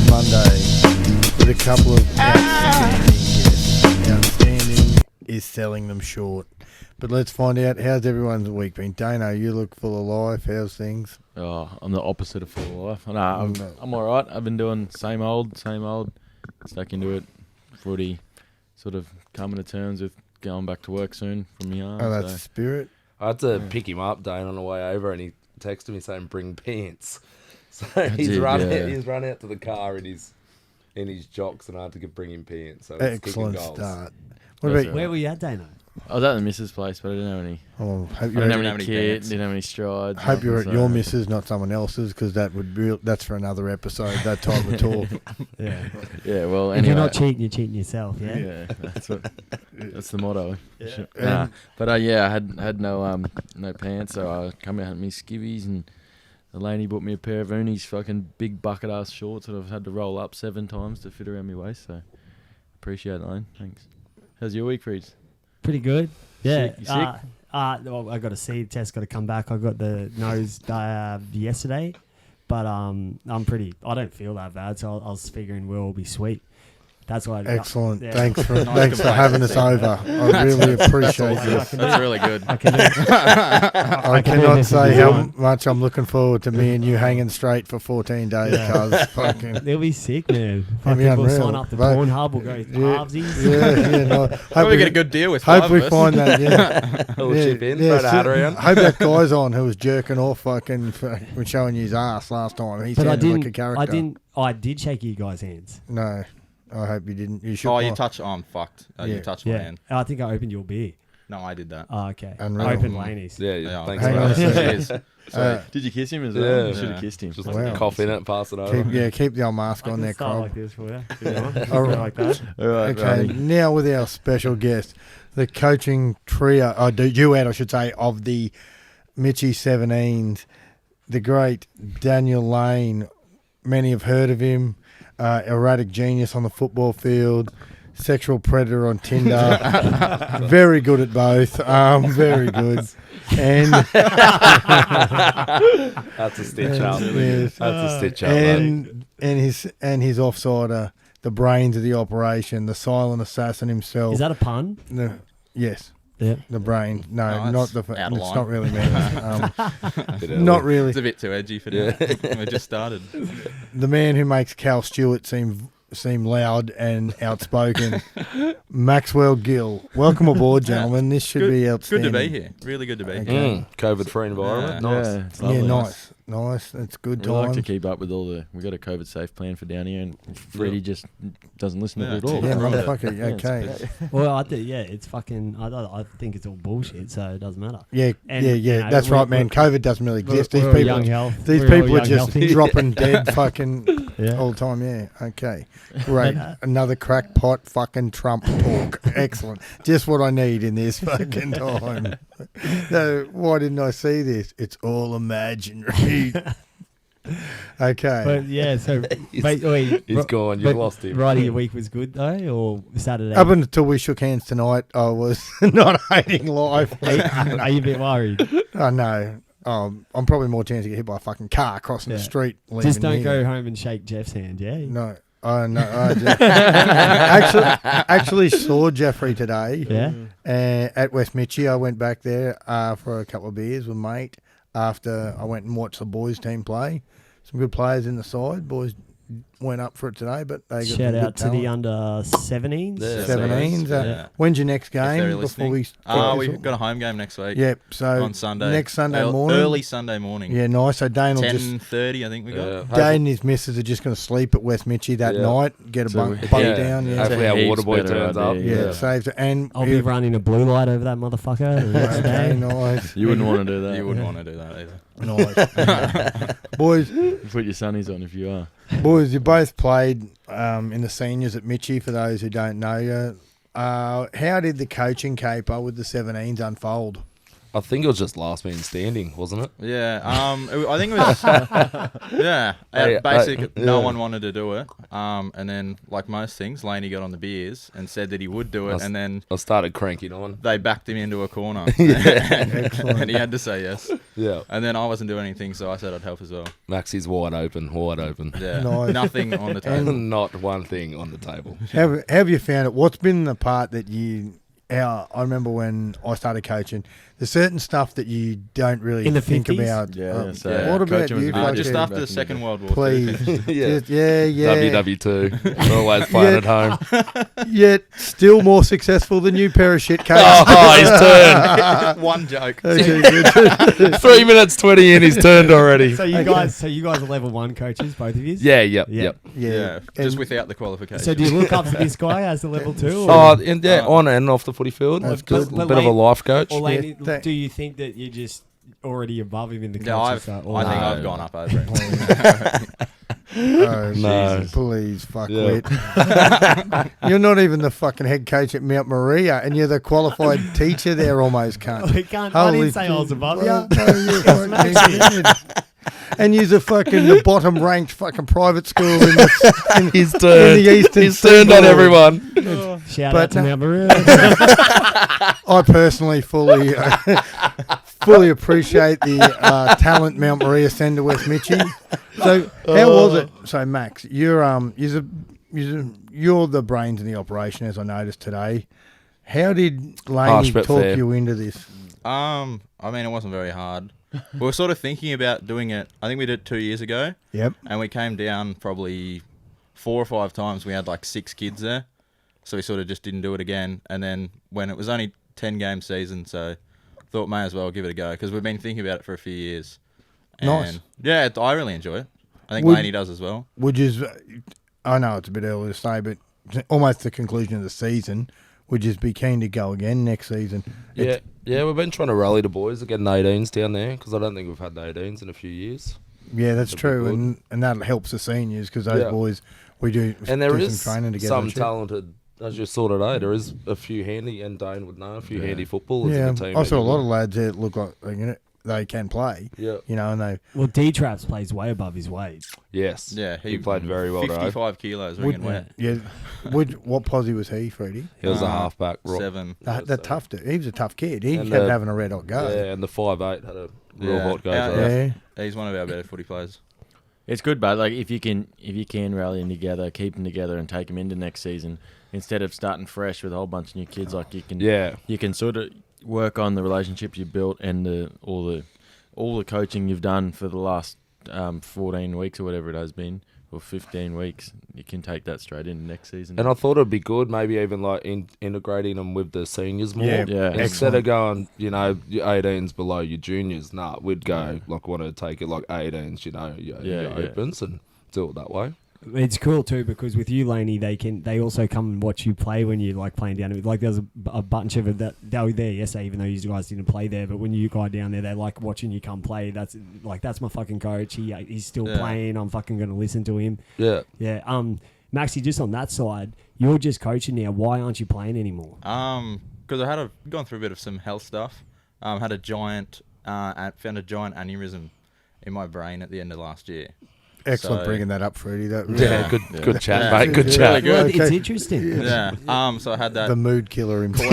Monday with a couple of outstanding guests. Outstanding is selling them short. But let's find out, how's everyone's week been? Dano, you look full of life. How's things? Oh, I'm the opposite of full of life. No, I'm all right. I've been doing same old. Stuck into it. Footy. Sort of coming to terms with going back to work soon from my arm. Oh, that's the spirit. I had to pick him up, Dane, on the way over, and he texted me saying, "Bring pants." So he's run out to the car in his jocks, and I had to bring him pants. So excellent start. Where were you at, Dano? I was at the missus' place, but I didn't have any. Oh, I didn't have any kids. Didn't have any strides. Hope you're at your missus, not someone else's, because that's for another episode. That type of talk. Yeah. Yeah. Well, if anyway, you're not cheating, you're cheating yourself. Yeah. Yeah. That's the motto. Yeah. But I had no pants, so I come out in me skivvies, and the lady bought me a pair of Unis, fucking big bucket ass shorts that I've had to roll up 7 times to fit around my waist. So appreciate it, Lane. Thanks. How's your week, Freeds? Pretty good. Yeah. You sick? Well, I got a seed test, got to come back. I got the nose yesterday, but I don't feel that bad, so I was figuring we'll all be sweet. That's why. Excellent. Yeah. Thanks for having us over. I really appreciate this. That's really good. I cannot say how much I'm looking forward to me and you hanging straight for 14 days. Cause fucking they'll be sick, man. Unreal. We'll sign up to Pornhub. We'll go halvesies. Yeah. No, hope we get a good deal with hope 5 we of us. Find that. Yeah. We'll chip in. Throw the hat around. Hope that guy's on who was jerking off fucking when showing you his ass last time. He sounded like a character. I did shake you guys' hands. No. I hope you didn't. You should. Oh, you touched. Oh, I'm fucked. You touched my hand. I think I opened your beer. No, I did that. Oh, okay. Unreal. I opened Laney's. Yeah. Thanks, Hang on a mate. second. Did you kiss him as well? Yeah. Should have kissed him. Just cough in it and pass it over. Keep the old mask on there, Start Crob. like this for you. Like that. All right, Okay, now with our special guest, the coaching trio, duet, I should say, of the Mitchy 17s, the great Daniel Lane. Many have heard of him. Erratic genius on the football field, sexual predator on Tinder, very good at both, very good, and that's a stitch up. Yes. That's a stitch up. And his offsider, the brains of the operation, the silent assassin himself. Is that a pun? Yes. Yeah. The brain. No, not the. It's not really me. Not really. It's a bit too edgy for now. We just started. The man who makes Cal Stewart seem loud and outspoken, Maxwell Gill. Welcome aboard, gentlemen. This should be outstanding. Good to be here. Really good to be here. Okay. COVID-free environment. Nice. Yeah, it's lovely. Nice. That's good We times. like to keep up with we got a COVID safe plan for down here, and Freddie just doesn't listen to it at all. Yeah, Right. motherfucker. Okay. Well, it's fucking. I think it's all bullshit, so it doesn't matter. Yeah. And, That's right, man. COVID doesn't really exist. These we're people, young health. these We're all people are young just healthy. dropping dead fucking Yeah. all the time. Yeah. Okay. Great. Another crackpot fucking Trump talk. Excellent. Just what I need in this fucking time. No, why didn't I see this? It's all imaginary. Okay. But yeah, so He's gone. You've lost him. Righty, your week was good though, or Saturday? Up until we shook hands tonight, I was not hating life. Are you a bit worried? Oh, no. I'm probably more chance to get hit by a fucking car crossing the street. Just don't here. go home and shake Jeff's hand, yeah? No. No, I just actually saw Jeffrey today. Yeah. At West Mitchie. I went back there for a couple of beers with mate after I went and watched the boys team play. Some good players in the side. Boys went up for it today, but they got Shout out to the talent. under 17s. Yeah. 17s. Yeah. When's your next If they're game? Before listening. we We've got a home game next week. Yep. So on Sunday. next Sunday morning. Early Sunday morning. Yeah, nice. So Dane will just 10:30, I think we got. Dane and his missus are just going to sleep at West Mitchie that night. Get a bunk down. Yeah. Hopefully our Heaps water boy better turns idea, up. Yeah, saves it. And I'll be running a blue light over that motherfucker. the next okay, day. nice. You wouldn't want to do that. You wouldn't want to do that either. Nice. Boys, Put your sunnies on if you are. you both played in the seniors at Mitchie, for those who don't know you. How did the coaching caper with the 17s unfold? I think it was just last man standing, wasn't it? Yeah. I think it was. Yeah. No one wanted to do it. And then, like most things, Laney got on the beers and said that he would do it, and then I started cranking on. they backed him into a corner, Excellent. and he had to say yes. Yeah. And then I wasn't doing anything, so I said I'd help as well. Maxy's wide open. Yeah. Nice. Nothing on the table. Not one thing on the table. How have you found it? What's been the part that I remember when I started coaching, there's certain stuff that you don't really In the think 50s? about. Yeah, so what about coaching was you? a bit Just different after back the in Second day. World War. Please. Yeah. Yeah. WW2. Always playing at home. Yet still more successful than you, pair of shit coaches. Oh, he's turned. One joke. 3 minutes 20 in, he's turned already. So you guys are level 1 coaches, both of you? Yep. Yeah. Yeah. Just And without the qualification. So do you look up to this guy as the level 2? Or, On and off the footy field. That's Just good. a bit of a life coach. or Laney, Yeah, do you think that you're just already above him in the Yeah, coaching I side? think No. I've gone up over it. Oh, No. Jesus, please, fuck Yeah. wit. You're not even the fucking head coach at Mount Maria, and you're the qualified teacher there almost, cunt. We can't. I didn't say I was above you. Well, no, you're fucking dead. And you're the bottom ranked fucking private school in the, He's turned. in the Eastern He's turned on Seaboard. everyone. Shout But out to no- Mount Maroon. I personally fully appreciate the talent Mount Maria send to West Mitchie. So how was it? So Max, you're the brains in the operation, as I noticed today. How did Laney but talk fair. you into this? I mean, it wasn't very hard. We were sort of thinking about doing it. I think we did it 2 years ago, Yep. and we came down probably 4 or 5 times. We had like 6 kids there, so we sort of just didn't do it again. And then when it was only 10-game season, so thought may as well give it a go because we've been thinking about it for a few years. And Nice. Yeah, I really enjoy it. I think Would- Laney does as well. Would you? I know it's a bit early to say, but almost the conclusion of the season. Would you be keen to go again next season? Yeah, we've been trying to rally the boys to get an 18s down there because I don't think we've had 18s in a few years. Yeah, that's That'd be true, good. and that helps the seniors because those Yeah. boys we do. And there do is some training together. some and shit. talented, as you saw today, there is a few handy, and Dane would know, a few handy footballers Yeah, in the team. I saw a lot of lads that look like they can play. Yeah. You know, and they Well, D-Traps plays way above his weight. Yes. Yeah, He played very well today. 55 kilos, would. ringing wet. Yeah, what posse was he, Freddie? He was a halfback. 7. The tough. He was a tough kid. He And kept the- having a red hot go. Yeah, and the 5'8" had a real Yeah. hot go. Yeah, today. Yeah. He's one of our better footy players. It's good, but like if you can rally them together, keep them together, and take them into next season instead of starting fresh with a whole bunch of new kids. Like you can sort of work on the relationships you built and all the coaching you've done for the last 14 weeks or whatever it has been, or 15 weeks. You can take that straight into next season. And I thought it'd be good, maybe even like integrating them with the seniors more. Yeah, Instead excellent. of going, your 18s below your juniors, we'd go like want to take it like 18s, your opens and do it that way. It's cool too because with you, Laney, they also come and watch you play when you're like playing down. Like there's a bunch of it that they were there yesterday, even though you guys didn't play there. But when you go down there, they like watching you come play. That's my fucking coach. He's still playing. I'm fucking gonna listen to him. Yeah. Yeah. Maxy, just on that side, you're just coaching now. Why aren't you playing anymore? Because I had gone through a bit of some health stuff. Found a giant aneurysm in my brain at the end of last year. Excellent So- bringing that up, Freddie. That Good chat, Yeah. mate. Good Really chat. good. Well, Okay. it's interesting. Yeah. So I had that the mood killer himself.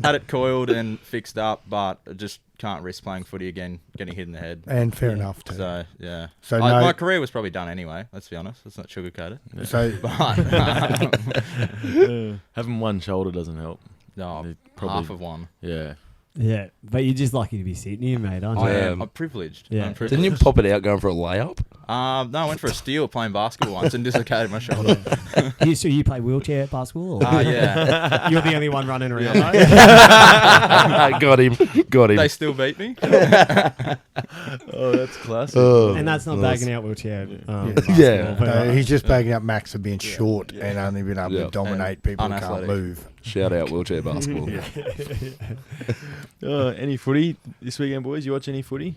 had it coiled and fixed up, but I just can't risk playing footy again, getting hit in the head. And fair enough too. So yeah. So no- my career was probably done anyway. Let's be honest. Let's not sugarcoat it. So But having one shoulder doesn't help. no, It probably- half of one. Yeah. Yeah, but you're just lucky to be sitting here, mate, aren't you? I Yeah. am. I'm privileged. Yeah. I'm privileged. Didn't you pop it out going for a layup? No, I went for a steal playing basketball once and dislocated my shoulder. So you play wheelchair basketball? Or Yeah. You're the only one running around, though? Got him. They still beat me. Oh, that's classic. And that's not bagging out wheelchair. Yeah. basketball, but, no, he's just bagging up Max for being short and only being able Yeah. to dominate people who can't unathletic. move. Shout out wheelchair basketball. Any footy this weekend, boys? You watch any footy?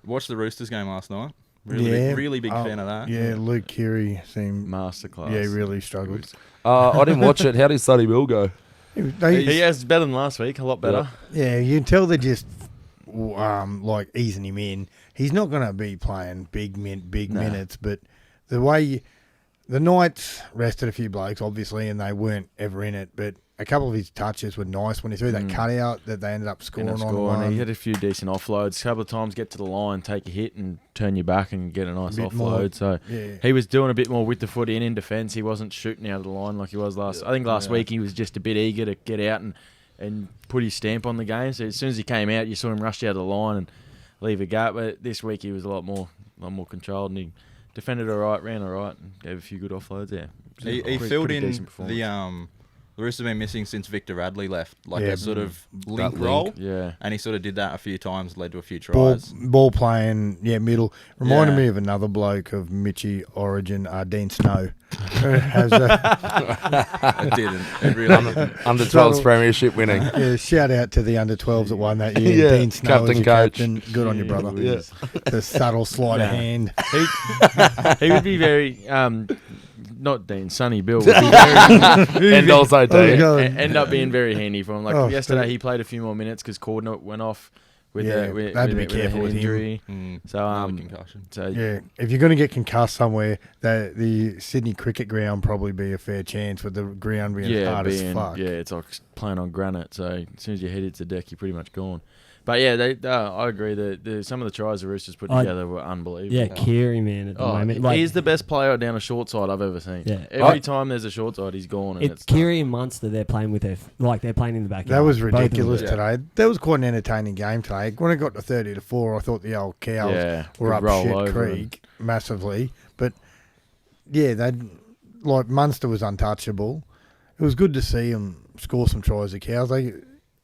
Watched the Roosters game last night. Really big fan of that. Yeah, Luke Keary seemed. Masterclass. Yeah, he really struggled. I didn't watch it. How did Sonny Bill go? He has better than last week, a lot better. Yeah, you can tell they're just like easing him in. He's not going to be playing big minutes, but the way the Knights rested a few blokes, obviously, and they weren't ever in it, but a couple of his touches were nice when he threw that cutout that they ended up scoring on. He had a few decent offloads. A couple of times get to the line, take a hit and turn you back and get a nice offload. So he was doing a bit more with the footy and in defence. He wasn't shooting out of the line like he was last. I think last week he was just a bit eager to get out and put his stamp on the game. So as soon as he came out, you saw him rush out of the line and leave a gap. But this week he was a lot more controlled and he defended all right, ran all right, and gave a few good offloads. Yeah, he filled in the Roosters have been missing since Victor Radley left, a sort of link role. Yeah. And he sort of did that a few times, led to a few tries. Ball playing, middle. Reminded me of another bloke of Mitchy origin, Dean Snow. I didn't. It really under 12s premiership winning. Yeah, shout out to the under 12s that won that year. Dean Snow captain coach. Captain. Good on you, brother. Yeah. The subtle sleight of hand. He would be very... not Dean, Sonny Bill would be very, and also Dean. End up being very handy for him. Like yesterday, he played a few more minutes because Cordner went off with they had to be careful with injury. So concussion. So if you're going to get concussed somewhere, the Sydney Cricket Ground probably be a fair chance with the ground being hard as fuck. Yeah, it's like playing on granite. So as soon as your head hits the deck, you're pretty much gone. But yeah, I agree that some of the tries the Roosters put together were unbelievable. Yeah, Keary, man, at the moment. He's the best player down a short side I've ever seen. Yeah. Every time there's a short side, he's gone. And it's Keary and Munster, they're playing with they're playing in the backyard. That was ridiculous today. That was quite an entertaining game today. When it got to 30-4, I thought the old cows were up shit creek massively. But yeah, Munster was untouchable. It was good to see them score some tries. The cows,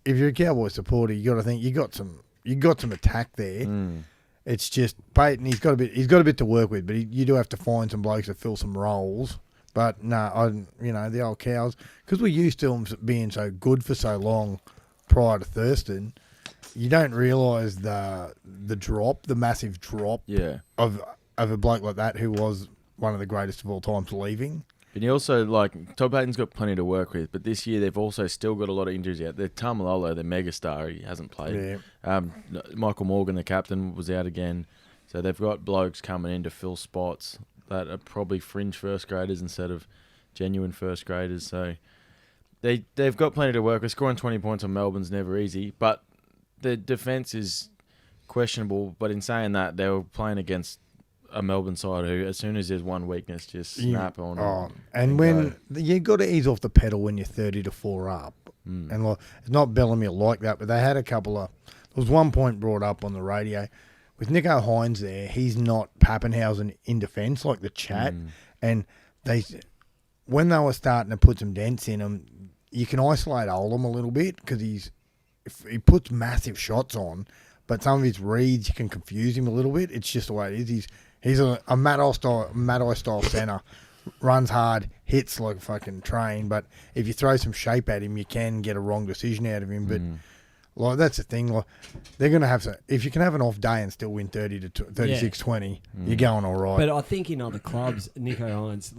if you're a Cowboy supporter, you got to think you got some attack there. It's just Peyton. He's got a bit to work with, but you do have to find some blokes to fill some roles. But the old cows, because we're used to them being so good for so long prior to Thurston, you don't realise the massive drop of a bloke like that who was one of the greatest of all times leaving. And you also, Todd Payton's got plenty to work with, but this year they've also still got a lot of injuries out there. Tamalolo, the megastar, he hasn't played. Yeah. Michael Morgan, the captain, was out again. So they've got blokes coming in to fill spots that are probably fringe first graders instead of genuine first graders. So they've got plenty to work with. Scoring 20 points on Melbourne's never easy, but the defence is questionable. But in saying that, they were playing against a Melbourne side who, as soon as there's one weakness, just snap on. And when you got to ease off the pedal when you're 30-4 up, and it's not Bellamy like that, but they had a couple of. There was one point brought up on the radio with Nico Hines there. He's not Pappenhausen in defence like the chat, and when they were starting to put some dents in him, you can isolate Oldham a little bit because he puts massive shots on, but some of his reads you can confuse him a little bit. It's just the way it is. He's a Maaates style centre, runs hard, hits like a fucking train. But if you throw some shape at him, you can get a wrong decision out of him. But that's the thing. They're going to have some. If you can have an off day and still win 36-20, you're going all right. But I think in other clubs, Nico Hines,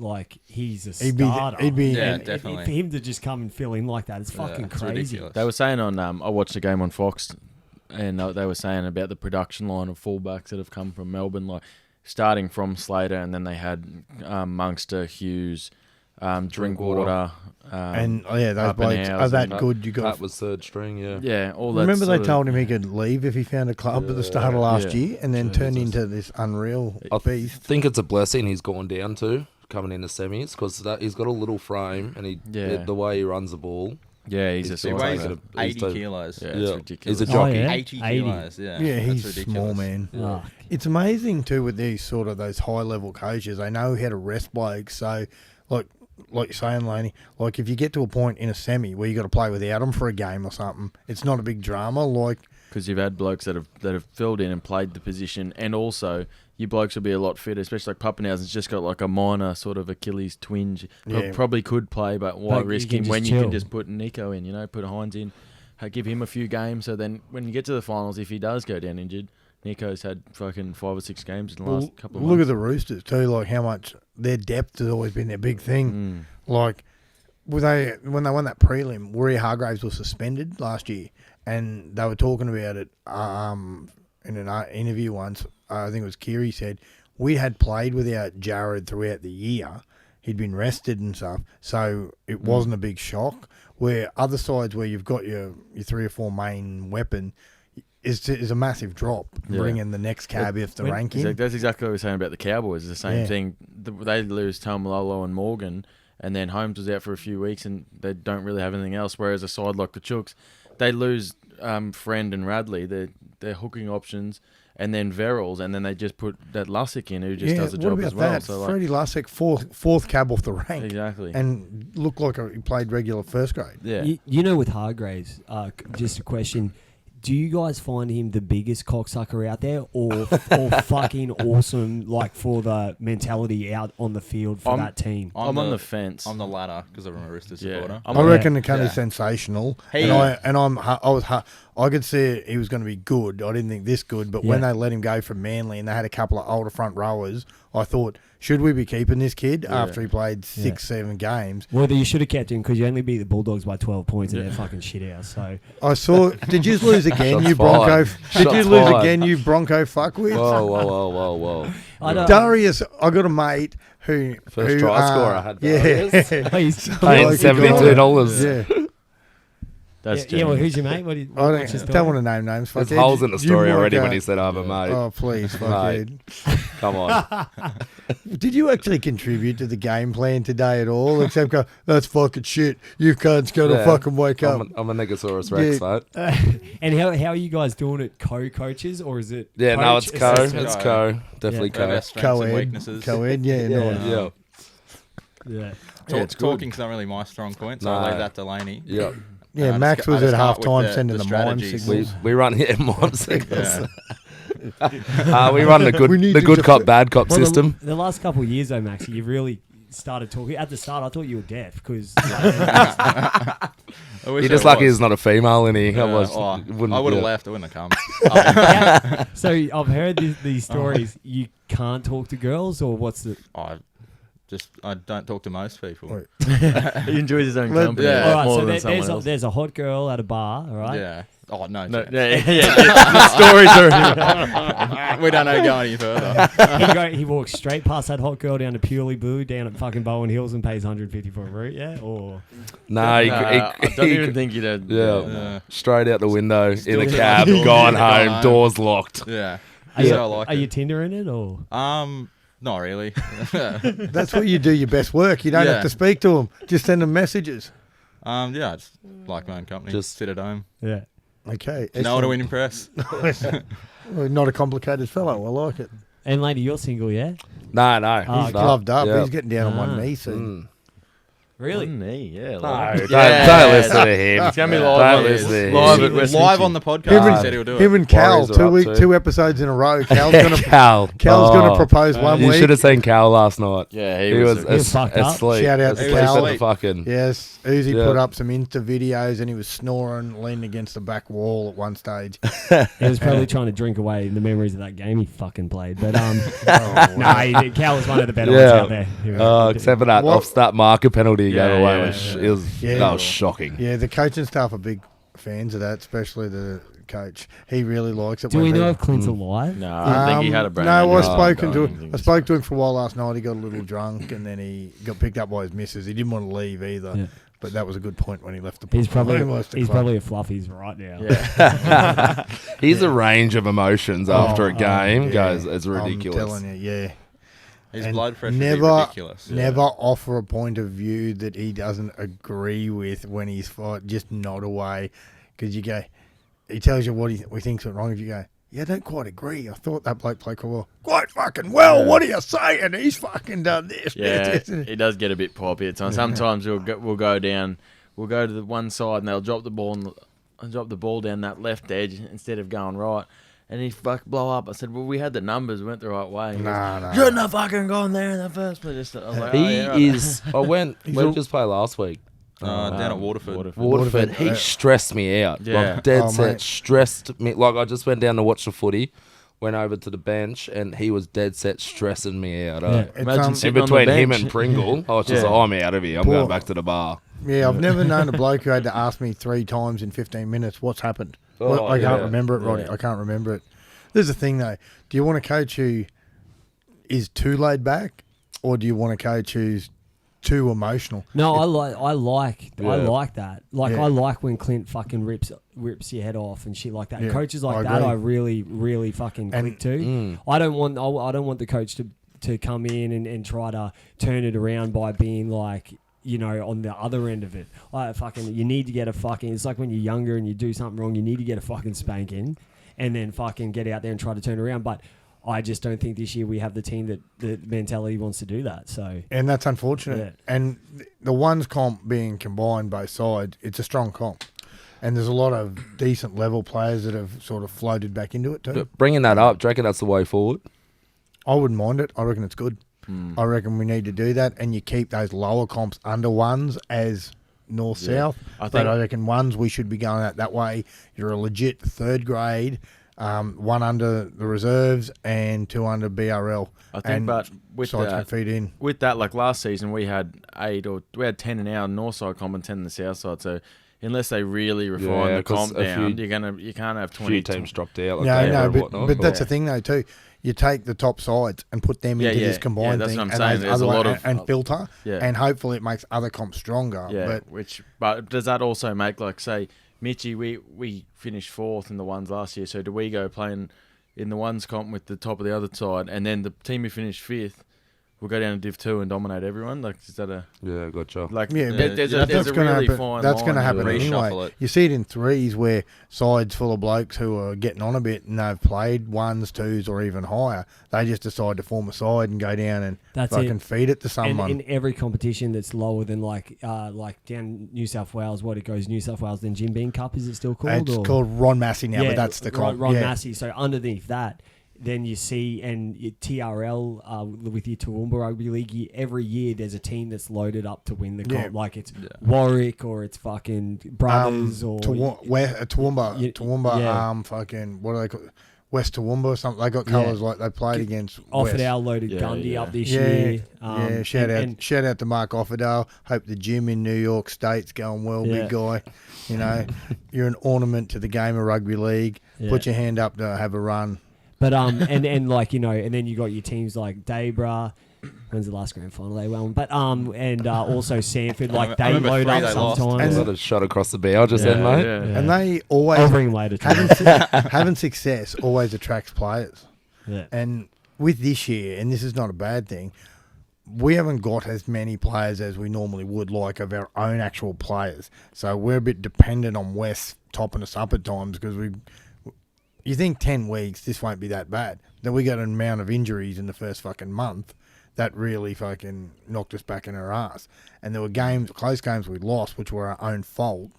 he's a starter. He'd be definitely. For him to just come and fill in like that, it's fucking crazy. Ridiculous. They were saying on, I watched the game on Fox, and they were saying about the production line of fullbacks that have come from Melbourne, starting from Slater, and then they had Munster, Hughes, Drinkwater, those blokes are that good. That was third string, all that. Remember they told him he could leave if he found a club at the start of last year, and then turned into this unreal beast. I think it's a blessing he's gone down to coming into semis because he's got a little frame and the way he runs the ball. Yeah, he's he weighs 80 kilos. Yeah, it's ridiculous. He's a jockey. 80 kilos, Yeah, he's small, man. Yeah. It's amazing, too, with these those high-level coaches. They know how to rest blokes. So, like you're saying, Laney, if you get to a point in a semi where you got to play without them for a game or something, it's not a big drama. Because you've had blokes that have filled in and played the position, and also you blokes will be a lot fitter, especially like Pappenhausen's just got a minor sort of Achilles twinge. Probably could play, but why risk him when you can just put Nico in, put Hines in, give him a few games. So then when you get to the finals, if he does go down injured, Nico's had fucking 5 or 6 games in the last couple of months. Look at the Roosters too, how much their depth has always been their big thing. when they won that prelim, Warrior Hargraves was suspended last year, and they were talking about it in an interview once. I think it was Kiri said, we had played without Jared throughout the year. He'd been rested and stuff, so it wasn't a big shock. Where other sides where you've got your 3 or 4 main weapon is a massive drop. Bringing the next cab if the ranking. That's exactly what we were saying about the Cowboys. It's the same thing. They lose Tamalolo and Morgan, and then Holmes was out for a few weeks, and they don't really have anything else. Whereas a side like the Chooks, they lose Friend and Radley. They're hooking options. And then Verrills, and then they just put that Lussick in, who just does the job as well. That? So Freddie Lussick, fourth cab off the rank. Exactly. And looked like he played regular first grade. Yeah. You know, with Hargraves, just a question. Do you guys find him the biggest cocksucker out there, or fucking awesome, like for the mentality out on the field for that team? I'm on the fence. I'm the latter because I'm a Roosters supporter. I reckon Cunney's sensational. I could see he was going to be good. I didn't think this good, but when they let him go from Manly and they had a couple of older front rowers, I thought, should we be keeping this kid after he played 6-7 games? Well, you should have kept him because you only beat the Bulldogs by 12 points and they're fucking shit out. So I saw. Did you lose again, you Bronco? Did you lose again, you Bronco fuckwits? Whoa. Darius, I got a mate who First try scorer had Darius. He's Paying $72. Yeah. Well, who's your mate? I don't want to name names. There's holes in the story already when he said, "I'm a mate." Oh, please, fuckhead. Come on. Did you actually contribute to the game plan today at all? Except go, that's fucking shit. You cunts got to fucking wake up. I'm a Negasaurus Rex, mate. And how are you guys doing it? Co-coaches or is it? Yeah, no, it's co. assessment? It's co. Definitely co. Strengths and weaknesses. Co-ed, nice. Yeah. Talking's not really my strong point, so I leave that to Laney. Yeah. Yeah, Max was at half time sending the mime signals. We run mime signals. We run the good cop, bad cop system. The last couple of years, though, Max, you've really started talking. At the start, I thought you were deaf because You're just lucky there's not a female in here. I would have left. I wouldn't have come. So I've heard these stories. You can't talk to girls, or what's the? I don't talk to most people. He enjoys his own company. All right, more so than someone else. there's a hot girl at a bar, all right? Yeah. Oh, no. The stories are... We don't know go any further. He walks straight past that hot girl down to Purely Blue, down at fucking Bowen Hills and pays $150 for a route, yeah? Or... I don't even think you'd have... Yeah. Straight out the window, in a cab, gone home, doors locked. Yeah. Are you Tindering it, or...? Not really. That's where you do your best work. You don't have to speak to them. Just send them messages. I just like my own company. Just sit at home. Yeah. Okay. No one to impress. Well, not a complicated fellow. I like it. And lady, you're single, yeah? No. He's gloved up. Yeah. He's getting down on one knee soon. Really? Yeah. Don't listen to him. It's going to be live on the podcast. He said he'll do it. Him and Cal, 2 episodes in a row. Cal's going to propose one week. You should have seen Cal last night. Yeah, he was fucked up. asleep. Shout out to Cal. Fucking. Yes, Uzi put up some Insta videos and he was snoring, leaning against the back wall at one stage. He was probably trying to drink away the memories of that game he fucking played. But Cal was one of the better ones out there. Except for that off-start marker penalty he gave away, that was shocking. Yeah, the coaching staff are big fans of that, especially the coach. He really likes it. Do we know if Clint's alive? No, I think he had a brain. No, I spoke to him for a while last night. He got a little drunk and then he got picked up by his missus. He didn't want to leave either. Yeah. But that was a good point when he left the He's probably a fluffies right now. Yeah. He's a range of emotions after a game. Guys, it's ridiculous. I'm telling you, yeah. His blood pressure is ridiculous. Never offer a point of view that he doesn't agree with when he's fight. Just nod away. Because you go, he tells you what he thinks went wrong. If you go, yeah, I don't quite agree. I thought that bloke played quite fucking well. Yeah. What are you saying? He's fucking done this. Yeah, he does get a bit poppy at times. Sometimes we'll go down. We'll go to the one side and they'll drop the ball down that left edge instead of going right. And he blow up. I said, well, we had the numbers. We went the right way. No. Shouldn't have fucking gone there in the first place. I was like, where did you just play last week? Down at Waterford. Waterford. He stressed me out. Yeah. Like, dead set. Stressed me. Like, I just went down to watch the footy, went over to the bench, and he was dead set stressing me out. Imagine in between him and Pringle, I was just like, I'm out of here. I'm going back to the bar. Yeah, I've never known a bloke who had to ask me 3 times in 15 minutes what's happened. Oh, I can't yeah. remember it, Roddy. Yeah. I can't remember it. There's a thing, though. Do you want a coach who is too laid back, or do you want a coach who's too emotional? No, I like that. Like Yeah. I like when Clint fucking rips your head off and shit like that. Yeah, Coaches I like that, agree. I really fucking And- click to. I don't want the coach to come in and try to turn it around by being like, you know, on the other end of it. Like fucking, you need to get a fucking. It's like when you're younger and you do something wrong, you need to get a fucking spanking, and then fucking get out there and try to turn it around. But I just don't think this year we have the team that the mentality wants to do that. So And that's unfortunate. Yeah. And the ones comp being combined both sides, it's a strong comp. And there's a lot of decent level players that have sort of floated back into it too. But bringing that up, do you reckon that's the way forward? I wouldn't mind it. I reckon it's good. I reckon we need to do that, and you keep those lower comps under ones as north-south. I But think- I reckon ones we should be going at that way. You're a legit third grade, 1 under the reserves and 2 under BRL. I think, and but with sides can that, feed in. with that, like last season, we had 10 in our north side comp and 10 in the south side. So unless they really refine Yeah, the 'cause comp a down, few- you can't have A 20 few teams dropped out. Like Yeah, Deva no, and but, whatnot, but that's or- the thing though too. You take the top sides and put them Yeah, into yeah. this combined Yeah, that's thing, what I'm and saying. those There's a other lot one- of- and filter, Yeah. and hopefully it makes other comps stronger. Yeah, But but does that also make, like, say, Mitchy, we finished 4th in the ones last year, so do we go playing in the ones comp with the top of the other side, and then the team who finished 5th will go down to Div 2 and dominate everyone? Like, is that a... Yeah, gotcha. Like, yeah, there's but a, that's there's a going to really happen. fine That's going to line happen there. Reshuffle anyway. it. You see it in threes where sides full of blokes who are getting on a bit and they've played 1s, 2s, or even higher. They just decide to form a side and go down and That's fucking it. feed it to and someone. in every competition that's lower than like down New South Wales, what it goes New South Wales, then Jim Beam Cup, is it still called? It's or? called Ron Massey now, but that's the comp. Ron yeah. Massey. So underneath that, then you see, and your TRL with your Toowoomba Rugby League, every year there's a team that's loaded up to win the comp. Yeah. Like it's Warwick or it's fucking Brothers or... Toowoomba, Yeah. fucking, what do they call it? West Toowoomba or something. They got colours like they played against West. Offerdale loaded Yeah, Gundy yeah. up this Yeah, year. yeah. Shout and out to Mark Offerdale. Hope the gym in New York State's going well, Yeah. big guy. You know, you're an ornament to the game of rugby league. Yeah. Put your hand up to have a run. But and like, you know, and then you got your teams like Debra. When's the last grand final they won? But and also Sanford, like I they remember load 3 up they lost. sometimes. Another shot across the bow just then, mate. Yeah. And they always I'll bring him later. having success always attracts players. Yeah. And with this year, and this is not a bad thing, we haven't got as many players as we normally would, like of our own actual players. So we're a bit dependent on West topping us up at times because you think 10 weeks, this won't be that bad. Then we got an amount of injuries in the first fucking month that really fucking knocked us back in our ass. And there were close games we lost, which were our own fault.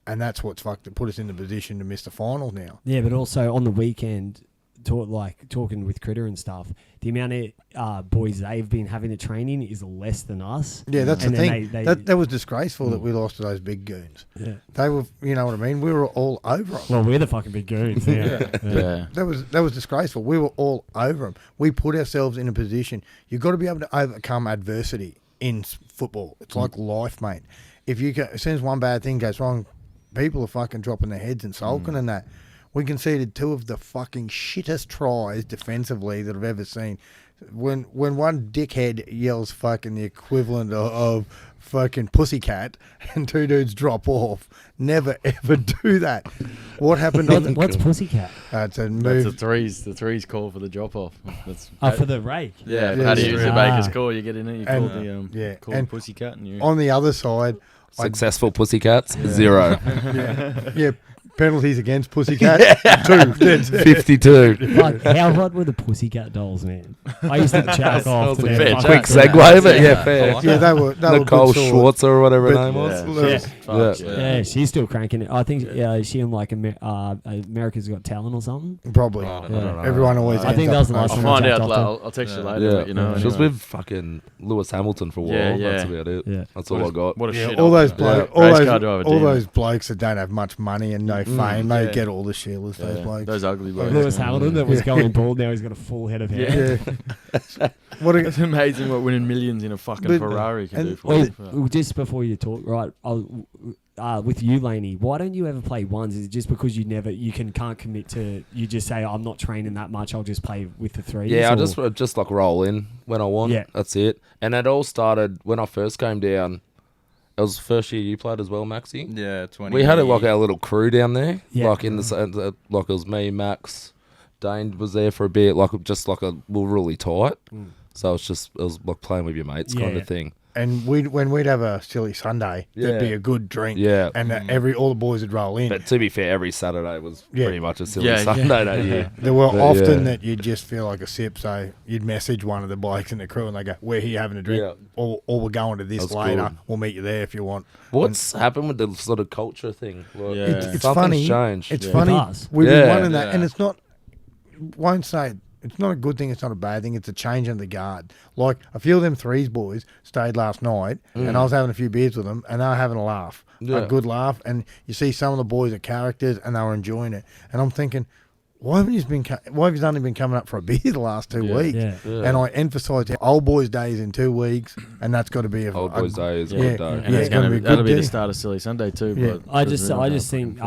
And that's what's put us in the position to miss the finals now. Yeah, but also on the weekend, talking with Critter and stuff, the amount of boys they've been having at training is less than us. Yeah, that's And the then thing. they- That was disgraceful that we lost to those big goons. Yeah. They were, you know what I mean? We were all over them. Well, we're the fucking big goons. Yeah. Yeah. That was disgraceful. We were all over them. We put ourselves in a position. You've got to be able to overcome adversity in football. It's like life, mate. If you as soon as one bad thing goes wrong, people are fucking dropping their heads and sulking and that. We conceded 2 of the fucking shittest tries defensively that I've ever seen. When one dickhead yells fucking the equivalent of fucking pussycat and 2 dudes drop off, never ever do that. What happened on the... What's Pussycat? It's a That's move. the threes call for the drop off. That's For the rake. yeah. Yeah, How do you yeah. use the baker's call? You get in it. You call And- the yeah, call and the pussycat, and you. On the other side, Successful pussycats, 0. yeah, penalties against pussycat, 2. That's it. 52. Like, how hot were the Pussycat dolls, man? I used to jack off. Sounds like to fair their chat. Quick fucking- segue, but Yeah, yeah, I fair. like Yeah, they were Nicole good swords. Schwartz or whatever her But- name was. Yeah. Yeah. Fuck, Yeah. Yeah, she's still cranking it. I think she on like America's Got Talent or something. Probably. I don't Yeah. know. Everyone always. I think ends that up was the last I'll one. find I out. jacked off I'll text you Yeah. later. But, you know, She was anyway. with fucking Lewis Hamilton for a while. Yeah, That's yeah. about it. Yeah. That's all I got. What a Yeah, shit. all those off. blokes, Yeah. Race car driver, all damn. those blokes that don't have much money and no fame, they Yeah. get all the shielders. Those Yeah, blokes. those ugly blokes. Lewis Hamilton that was Yeah. going bald, now he's got a full head of hair. Yeah, What It's amazing what winning millions in a fucking But- Ferrari can and- do for Wait, you. just before you talk, right? With you, Laney, why don't you ever play ones? Is it just because you can't commit to? You just say, I'm not training that much. I'll just play with the threes. Yeah, I or- just like roll in when I want. Yeah. That's it. And it all started when I first came down. It was the first year you played as well, Maxy. Yeah, 20. We had like our little crew down there. Yeah. Like in like it was me, Max, Dane was there for a bit. Like we were really tight. So it was like playing with your mates kind Yeah. of thing. And when we'd have a silly Sunday, there'd be Yeah. a good drink. Yeah. And all the boys would roll in. But to be fair, every Saturday was Yeah. pretty much a silly Yeah, Sunday that year. There were But, often yeah. that you'd just feel like a sip, so you'd message one of the blokes in the crew and they go, "We're here having a drink, Yeah. or we're going to this That's later. good. We'll meet you there if you want." What's happened with the sort of culture thing? Like, Yeah. It's something's funny. changed. It's Yeah. funny. It does. We've been Yeah. wanting that, Yeah. and it's not. Won't say it's not a good thing. It's not a bad thing. It's a change in the guard. Like a few of them threes boys stayed last night, and I was having a few beers with them, and they were having a laugh, Yeah. a good laugh. And you see some of the boys are characters, and they were enjoying it. And I'm thinking, why have you only been coming up for a beer the last 2 Yeah. weeks? Yeah. Yeah. And I emphasised the old boys' days in 2 weeks, and that's got to be Old boys' day is a yeah. good day. And Yeah, it's it's gonna gonna be be, good that'll be day. the start of Silly Sunday too. Yeah. But I just think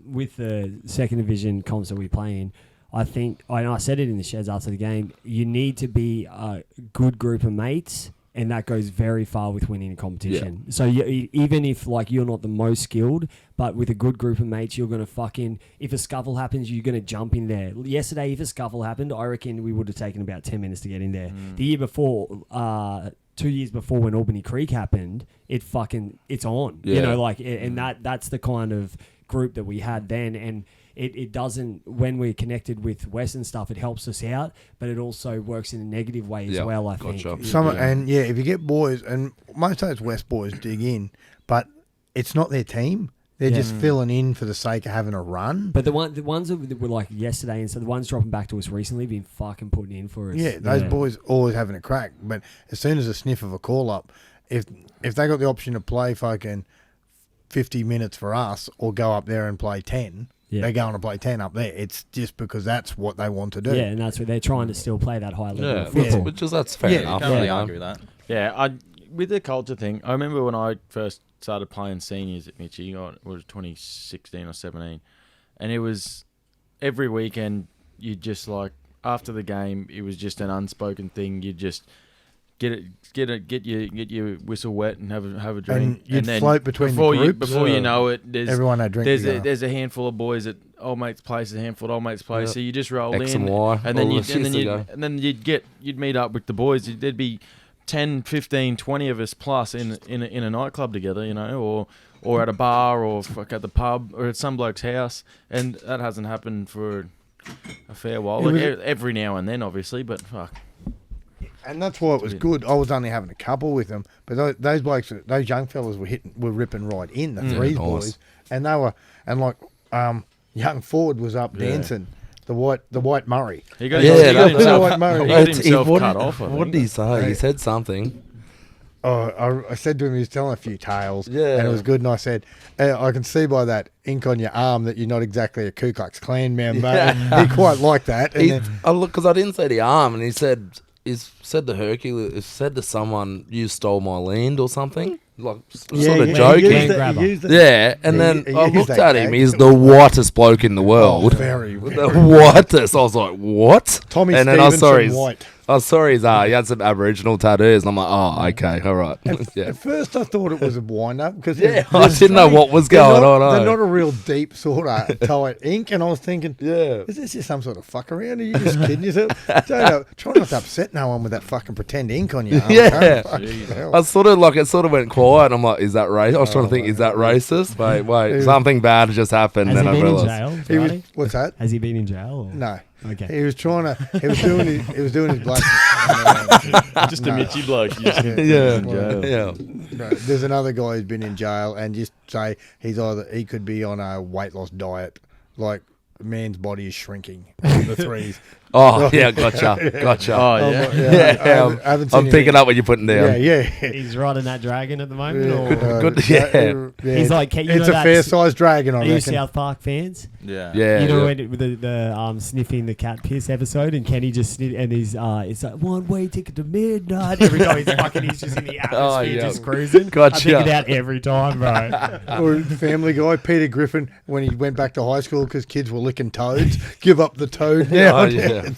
with the second division comps that we play in, I think I said it in the sheds after the game. You need to be a good group of mates, and that goes very far with winning a competition. So even if like you're not the most skilled, but with a good group of mates, you're gonna if a scuffle happens, you're gonna jump in there. Yesterday, if a scuffle happened, I reckon we would have taken about 10 minutes to get in there. The year before, 2 years before when Albany Creek happened, it's on. You Yeah. know, like, and that's the kind of group that we had then, and it doesn't, when we're connected with Western stuff, it helps us out, but it also works in a negative way as Yeah, well, I gotcha. think. And if you get boys, and most of those West boys dig in, but it's not their team. They're just filling in for the sake of having a run. But the ones that were like yesterday, and so the ones dropping back to us recently, been fucking putting in for us. Yeah, those boys always having a crack. But as soon as a sniff of a call up, if they got the option to play fucking 50 minutes for us or go up there and play 10, they're going to play 10 up there. It's just because that's what they want to do. Yeah, and that's what they're trying to still play that high level Yeah, of football. that's fair Yeah, enough. Can't really you know. argue with that. Yeah, with the culture thing, I remember when I first started playing seniors at Mitchy, it was 2016 or 17, and it was every weekend. You just like after the game, it was just an unspoken thing. You just get your whistle wet and have a drink, And you'd then float between the before groups. before you know it, Everyone had drinks together. there's a handful of boys at old mate's place, a handful at old mate's place. Yep. So you just roll X in, and Y, and then all you the shits to go. you'd meet up with the boys. There'd be 10, 15, 20 of us plus in a nightclub together, you know, or at a bar or at the pub or at some bloke's house, and that hasn't happened for a fair while. Like every now and then, obviously, but fuck. And that's why it was good. I was only having a couple with them, but those blokes, those young fellas were ripping right in the threes nice. boys, and they were, and like young Ford was up dancing, the white Murray. He got, Yeah, he got that- himself, White Murray. he got It's- himself what cut did- off. I What think. did he say? He said something. Oh, I said to him, he was telling a few tales, Yeah. and it was good. And I said, I can see by that ink on your arm that you're not exactly a Ku Klux Klan member. Yeah. He quite liked that. And then, I look because I didn't say the arm, and he said to Hercules, said to someone, "You stole my land" or something, like sort of he joking. used that- Grabber. he used that- Yeah, and He- then he I used looked that at him. gag. He's the whitest bloke in the world. very, The very whitest. I was like, what? Tommy and then I Stevenson saw his, White. I saw his, he had some Aboriginal tattoos, and I'm like, oh, okay, all right. Yeah. At first, I thought it was a wind-up because Yeah, I didn't know what was going on. They're eh? not a real deep sort of tight ink, and I was thinking, Yeah. is this just some sort of fuck around? Are you just kidding yourself? Try not to upset no one with that fucking pretend ink on your arm. Yeah. Fucking hell. I sort of went quiet. And I'm like, is that racist? I was trying to think, is that racist? Wait, something bad just happened. Has Then he I been in realized. jail? He was, Friday? what's that? Has he been in jail? Or? No. Okay. He was trying to. He was doing his black. Just a Mitchy bloke. Yeah, jail. yeah. No, there's another guy who's been in jail, and just say he could be on a weight loss diet, like. Man's body is shrinking. The threes, Oh, yeah, gotcha. Oh, yeah. Yeah, I haven't seen I'm him picking in- up what you're putting down. Yeah. He's riding that dragon at the moment. Yeah. Or? Good, yeah. He's like, you It's know a that- fair-sized dragon, I Are you reckon. South Park fans? Yeah. Yeah. You know yeah. when with the sniffing the cat piss episode, and Kenny just sniff, and he's it's like 1-way ticket to midnight. Every time he's just in the atmosphere, yeah. just cruising. Gotcha. I think it out every time, bro. Or the Family Guy, Peter Griffin, when he went back to high school because kids were licking toads, give up the toad now. Oh, yeah.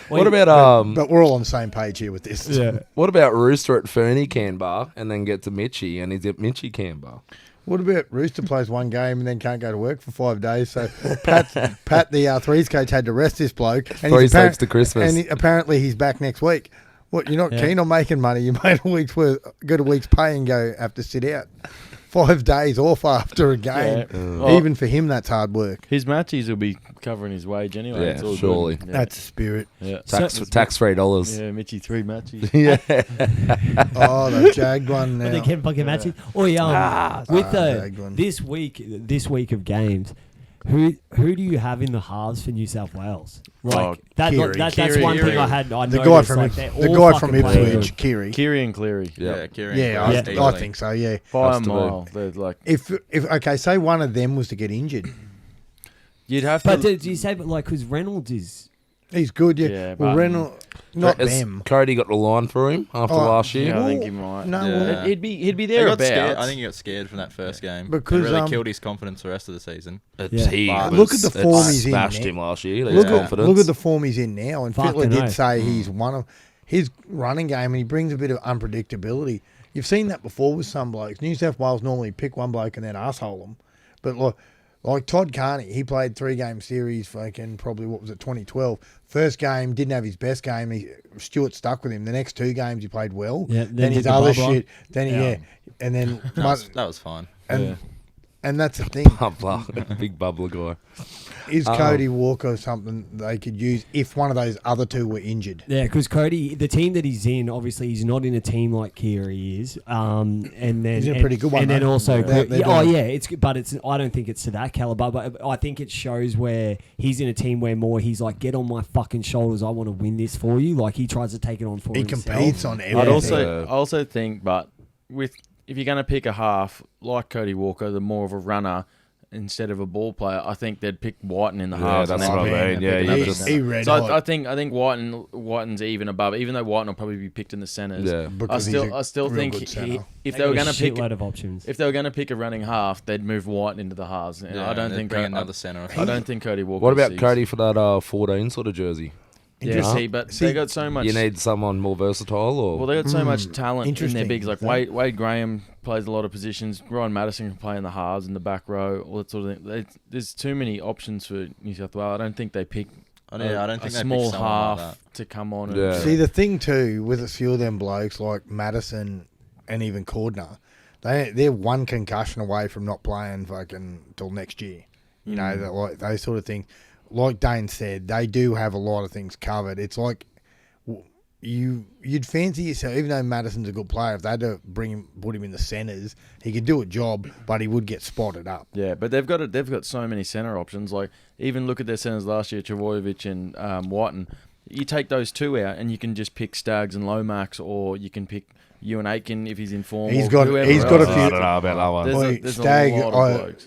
What about But we're all on the same page here with this. Yeah. what about Rooster at Fernie Canberra and then get to Mitchy and he's at Mitchy Canberra? What about Rooster plays one game and then can't go to work for 5 days? So Pat, the threes coach, had to rest this bloke. And Threes takes to Christmas. And apparently he's back next week. What, you're not Yeah. keen on making money? You made a week's worth, got a week's pay and have to sit out. 5 days off after a game. Yeah. Even for him, that's hard work. His matches will be covering his wage anyway. Yeah, it's all surely. Good. Yeah. That's the spirit. yeah. Tax-free dollars. Yeah, Mitchy 3 matches. Yeah. Oh, the jagged one now. They can fucking match it. Oh yeah. With jagged one. this week of games, who do you have in the halves for New South Wales? Like that's Kiri, one thing Kiri. I The noticed. guy from like, they're the all guy from fucking playing Ipswich, good. Kiri. Kiri and Cleary. Yeah. Kieran. Yeah, I think so. Yeah. By Has a to be. mile. They're like, If okay, say one of them was to get injured, you'd have But to. do you say, but like, because Reynolds is he's good. Yeah. Yeah, Well, but- Reynolds, not Has them. Cody got the line for him after Oh, last year? Yeah, I think he might. No, Yeah. well, He'd be He there got scared. about. I think he got scared from that first game. Because, it really um, killed his confidence the rest of the season. It's he But- was- Look at the it form he's in smashed now. him last year. Look His at confidence. the form he's in now, and Fucking Fittler did oath. say he's one of his running game, and he brings a bit of unpredictability. You've seen that before with some blokes. New South Wales normally pick one bloke and then asshole them, but like Todd Carney, he played 3-game series, fucking probably 2012. First game didn't have his best game. Stuart stuck with him. The next 2 games he played well. Yeah, then then his did the other bubbler. shit. Then and then That was fine. and that's the thing. Bubbler. Big bubbler guy. Is Cody Walker something they could use if one of those other 2 were injured? Yeah, because Cody, the team that he's in, obviously he's not in a team like Kiri is, and then He's in a pretty good one, and then though. also, Yeah, they're doing- it's but it's I don't think it's to that caliber, but I think it shows where he's in a team where more he's like, get on my fucking shoulders, I want to win this for you. Like he tries to take it on for He himself. competes on everything. I also think, but if you're going to pick a half like Cody Walker, the more of a runner instead of a ball player, I think they'd pick Whiten in the halves. that's and then what I pick- mean. and Yeah, pick you another just- centre. he red So hot. I think Whiten's even above, even though Whiten will probably be picked in the centres. Yeah. Because I still real think good centre. if They they were got going a to pick shitload of options. if they were going to pick a running half, they'd move Whiten into the halves. And Yeah, I don't they'd think bring another centre. I don't think Cody Walker. What about sees- Cody for that 14 sort of jersey? Yeah, Huh? see, but they got so much. You need someone more versatile, or Well, they got so much talent in Interesting. their bigs. Like Wade Graham plays a lot of positions. Ryan Madison can play in the halves, in the back row, all that sort of thing. There's too many options for New South Wales. I don't think they pick I don't think a they pick small someone half like that. to come on. Yeah. See, the thing too with a few of them blokes like Madison and even Cordner, they're one concussion away from not playing fucking till next year. You know, that, like those sort of things. Like Dane said, they do have a lot of things covered. It's like you'd fancy yourself, even though Madison's a good player, if they had to put him in the centres, he could do a job, but he would get spotted up. Yeah, but they've got so many centre options. Like even look at their centres last year, Travojevic and Whiten. You take those 2 out, and you can just pick Staggs and Lomax, or you can pick Ewan Aitken if he's in form. He's or got whoever a else. few. I don't know about that one. There's Stagg, a lot of blokes.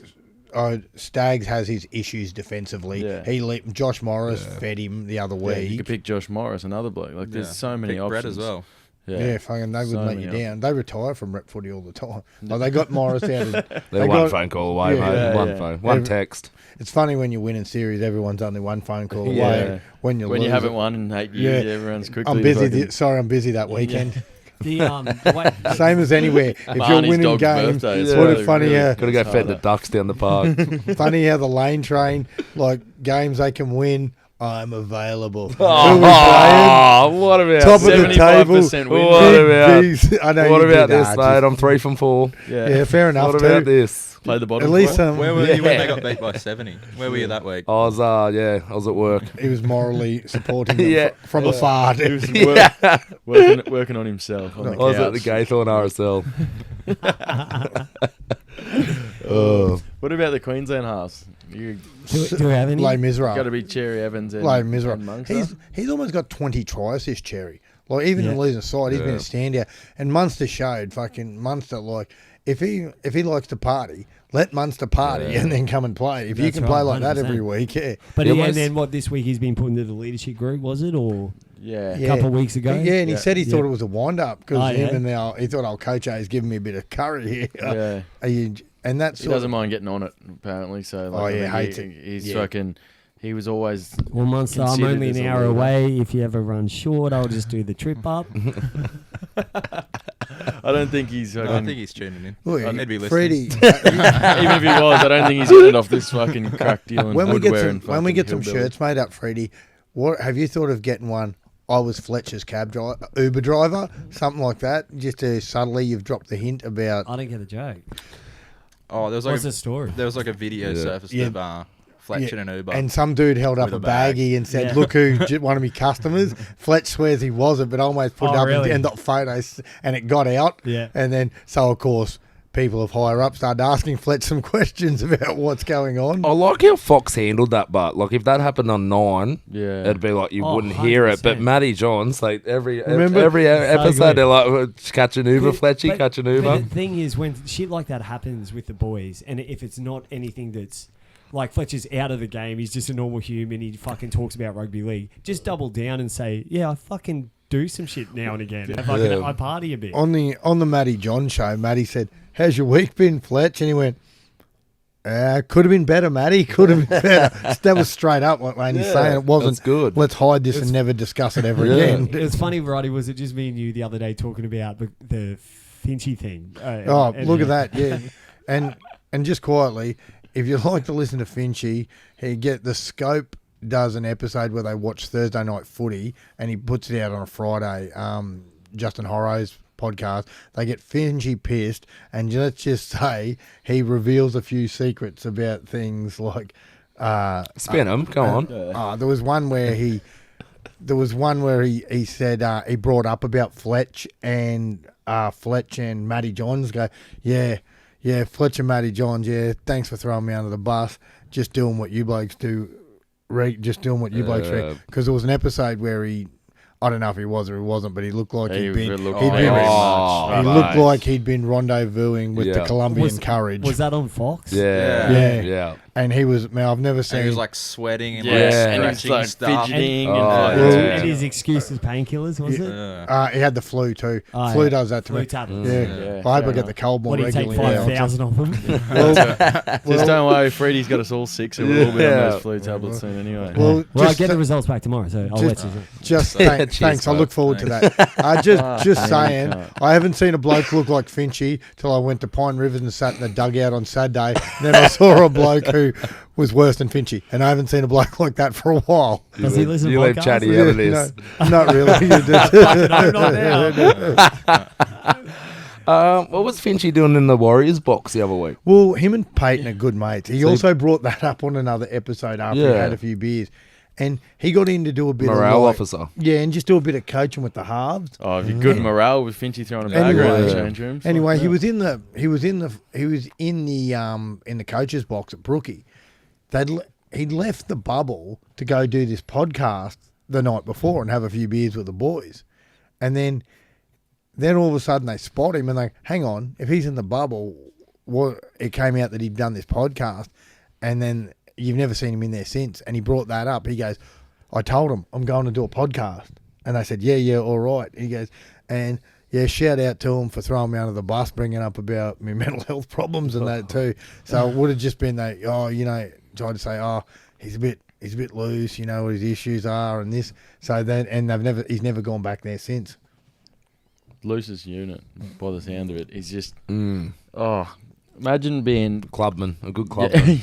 Staggs has his issues defensively. Yeah. Josh Morris fed him the other Yeah, you week. could pick Josh Morris, another bloke. Like there's so many Pick options. Brett as well. Yeah, fucking they would So let you many down. They retire from rep footy all the time. Like they got Morris out. They're they one got- phone call away, Yeah, mate. yeah, One yeah. phone, one text. It's funny when you win in series, everyone's only one phone call away. Yeah. When you When you lose haven't it, won in 8 years, Yeah. everyone's quickly. I'm busy. fucking- Sorry, I'm busy that weekend. The way, Same as anywhere. If you're Marnie's winning dog's games, birthday, it's what really- a funny. really- Got to go It's fed the harder. ducks down the park. Funny how the lane train, like games they can win. I'm available. Who we Oh, what playing? about Top of the table. 75% win. What Big about- B's. I know What you about did, this, just- mate? I'm 3 from 4. Yeah, fair enough. What too. about this? Play the bottom. At least block. Where were you when Yeah. they got beat by 70? Where were you that week? I was, I was at work. he was morally supporting them Yeah. from afar. He was Yeah. working on himself. On the I was at the couch. Gaithorn RSL. Oh. What about the Queensland halves? You Do we have any? Les Miserables. got to be Cherry Evans and Les Miserables. and Munster. He's almost got 20 tries this Cherry. Like even in Yeah. losing side, he's been a standout. And Munster showed fucking Munster like if he likes to party, let Munster party and then come and play. If you That's can play right, like that 100%. every week, yeah. But He and almost- then what this week he's been put into the leadership group, was it, or Yeah. Yeah. a couple of weeks ago? Yeah, and he Yeah. said he Yeah. thought it was a wind up because Oh, yeah. he thought old Coach A is giving me a bit of curry here. Yeah. And that's He doesn't mind getting on it, apparently. So, like, Oh, I yeah, think hates he, it. He's Yeah. fucking. He was always. Well, Munster, I'm Considered only as an a hour leader. away. If you ever run short, I'll just do the trip up. I don't think he's. I Fucking, think he's tuning in. Look, He'd be listening. Freddie. even if he was, I don't think he's getting it off this fucking crack deal. when we get some shirts made up, Freddie, what have you thought of getting one? I was Fletcher's cab driver, Uber driver, something like that. Just to subtly, you've dropped the hint about. I don't get the joke. Oh, there was like What's the story? there was like a video Yeah. surfaced Yeah. of Fletcher and Uber. And some dude held up With a a bag. baggie and said, Yeah. "Look who one of my customers." Fletch swears he wasn't, but almost put it Oh, up really? and got photos, and it got out. Yeah. And then, so of course, people of higher up started asking Fletch some questions about what's going on. I like how Fox handled that, but like if that happened on 9, Yeah. it'd be like you Oh, wouldn't hear it. But 100%. Matty Johns, like every Remember? episode, good. they're like catch an Uber, Fletchy, But- catch an But Uber. the thing is, when shit like that happens with the boys, and if it's not anything that's like Fletcher's out of the game, he's just a normal human, he fucking talks about rugby league, just double down and say, yeah, I fucking do some shit now and again. I party a bit. On the Matty John show, Matty said, "How's your week been, Fletch?" And he went, "Could have been better, Matty. Could have been better." That was straight up what Laney's saying. It wasn't that's good. Let's hide this and never discuss it ever Yeah. again. It was funny, Roddy, was it just me and you the other day talking about the Finchy thing? Oh, look at that, yeah. And just quietly, if you like to listen to Finchy, he get the Scope does an episode where they watch Thursday night footy, and he puts it out on a Friday. Justin Horro's podcast. They get Finchy pissed, and let's just say he reveals a few secrets about things like. Spin them, go on. There was one where he said he brought up about Fletch and Matty Johns go, yeah, Fletch and Matty Johns, yeah, thanks for throwing me under the bus, just doing what you blokes do, just doing what you blokes do. Because there was an episode where I don't know if he was or he wasn't, but he looked like he'd been rendezvousing with the Colombian courage. Was that on Fox? Yeah. And he was, man, I've never seen. And he was like sweating and Yeah, like and he was scratching like stuff. fidgeting. And his excuse is painkillers, was it? He had the flu too. Oh, Flu yeah. does that to Flu me. tablets. Yeah. Yeah, I hope I fair get the cold more What do you take, regularly. 5,000 of them? Just don't worry, Freddie's got us all sick, so we'll all be on Yeah. those flu tablets soon anyway. Well, Well, I just, get the results back tomorrow, so I'll let you know. thanks. I look forward to that. Just saying, I haven't seen a bloke look like Finchy till I went to Pine Rivers and sat in the dugout on Saturday. Then I saw a bloke who was worse than Finchy, and I haven't seen a bloke like that for a while. Does he listen to You leave podcasts? Chatty out of this. No, not really. No, not now. What was Finchy doing in the Warriors box the other week? Well, him and Peyton are good mates. He also brought that up on another episode after he Yeah. had a few beers. And he got in to do a bit Morale of officer. Yeah, and just do a bit of coaching with the halves. Oh, if you're good morale with Finchy throwing a bag around the change rooms. Anyway, fuck he that. was in the coach's box at Brookie. He'd left the bubble to go do this podcast the night before and have a few beers with the boys. And then all of a sudden they spot him and they, hang on, if he's in the bubble, it came out that he'd done this podcast, and then you've never seen him in there since. And he brought that up. He goes, I told him I'm going to do a podcast. And they said, yeah, all right. He goes, and yeah, shout out to him for throwing me under the bus, bringing up about my mental health problems and that too. So it would have just been that, tried to say, he's a bit loose, what his issues are and this. So then, and he's never gone back there since. Loosest unit, by the sound of it. He's just, imagine being Clubman, a good clubman.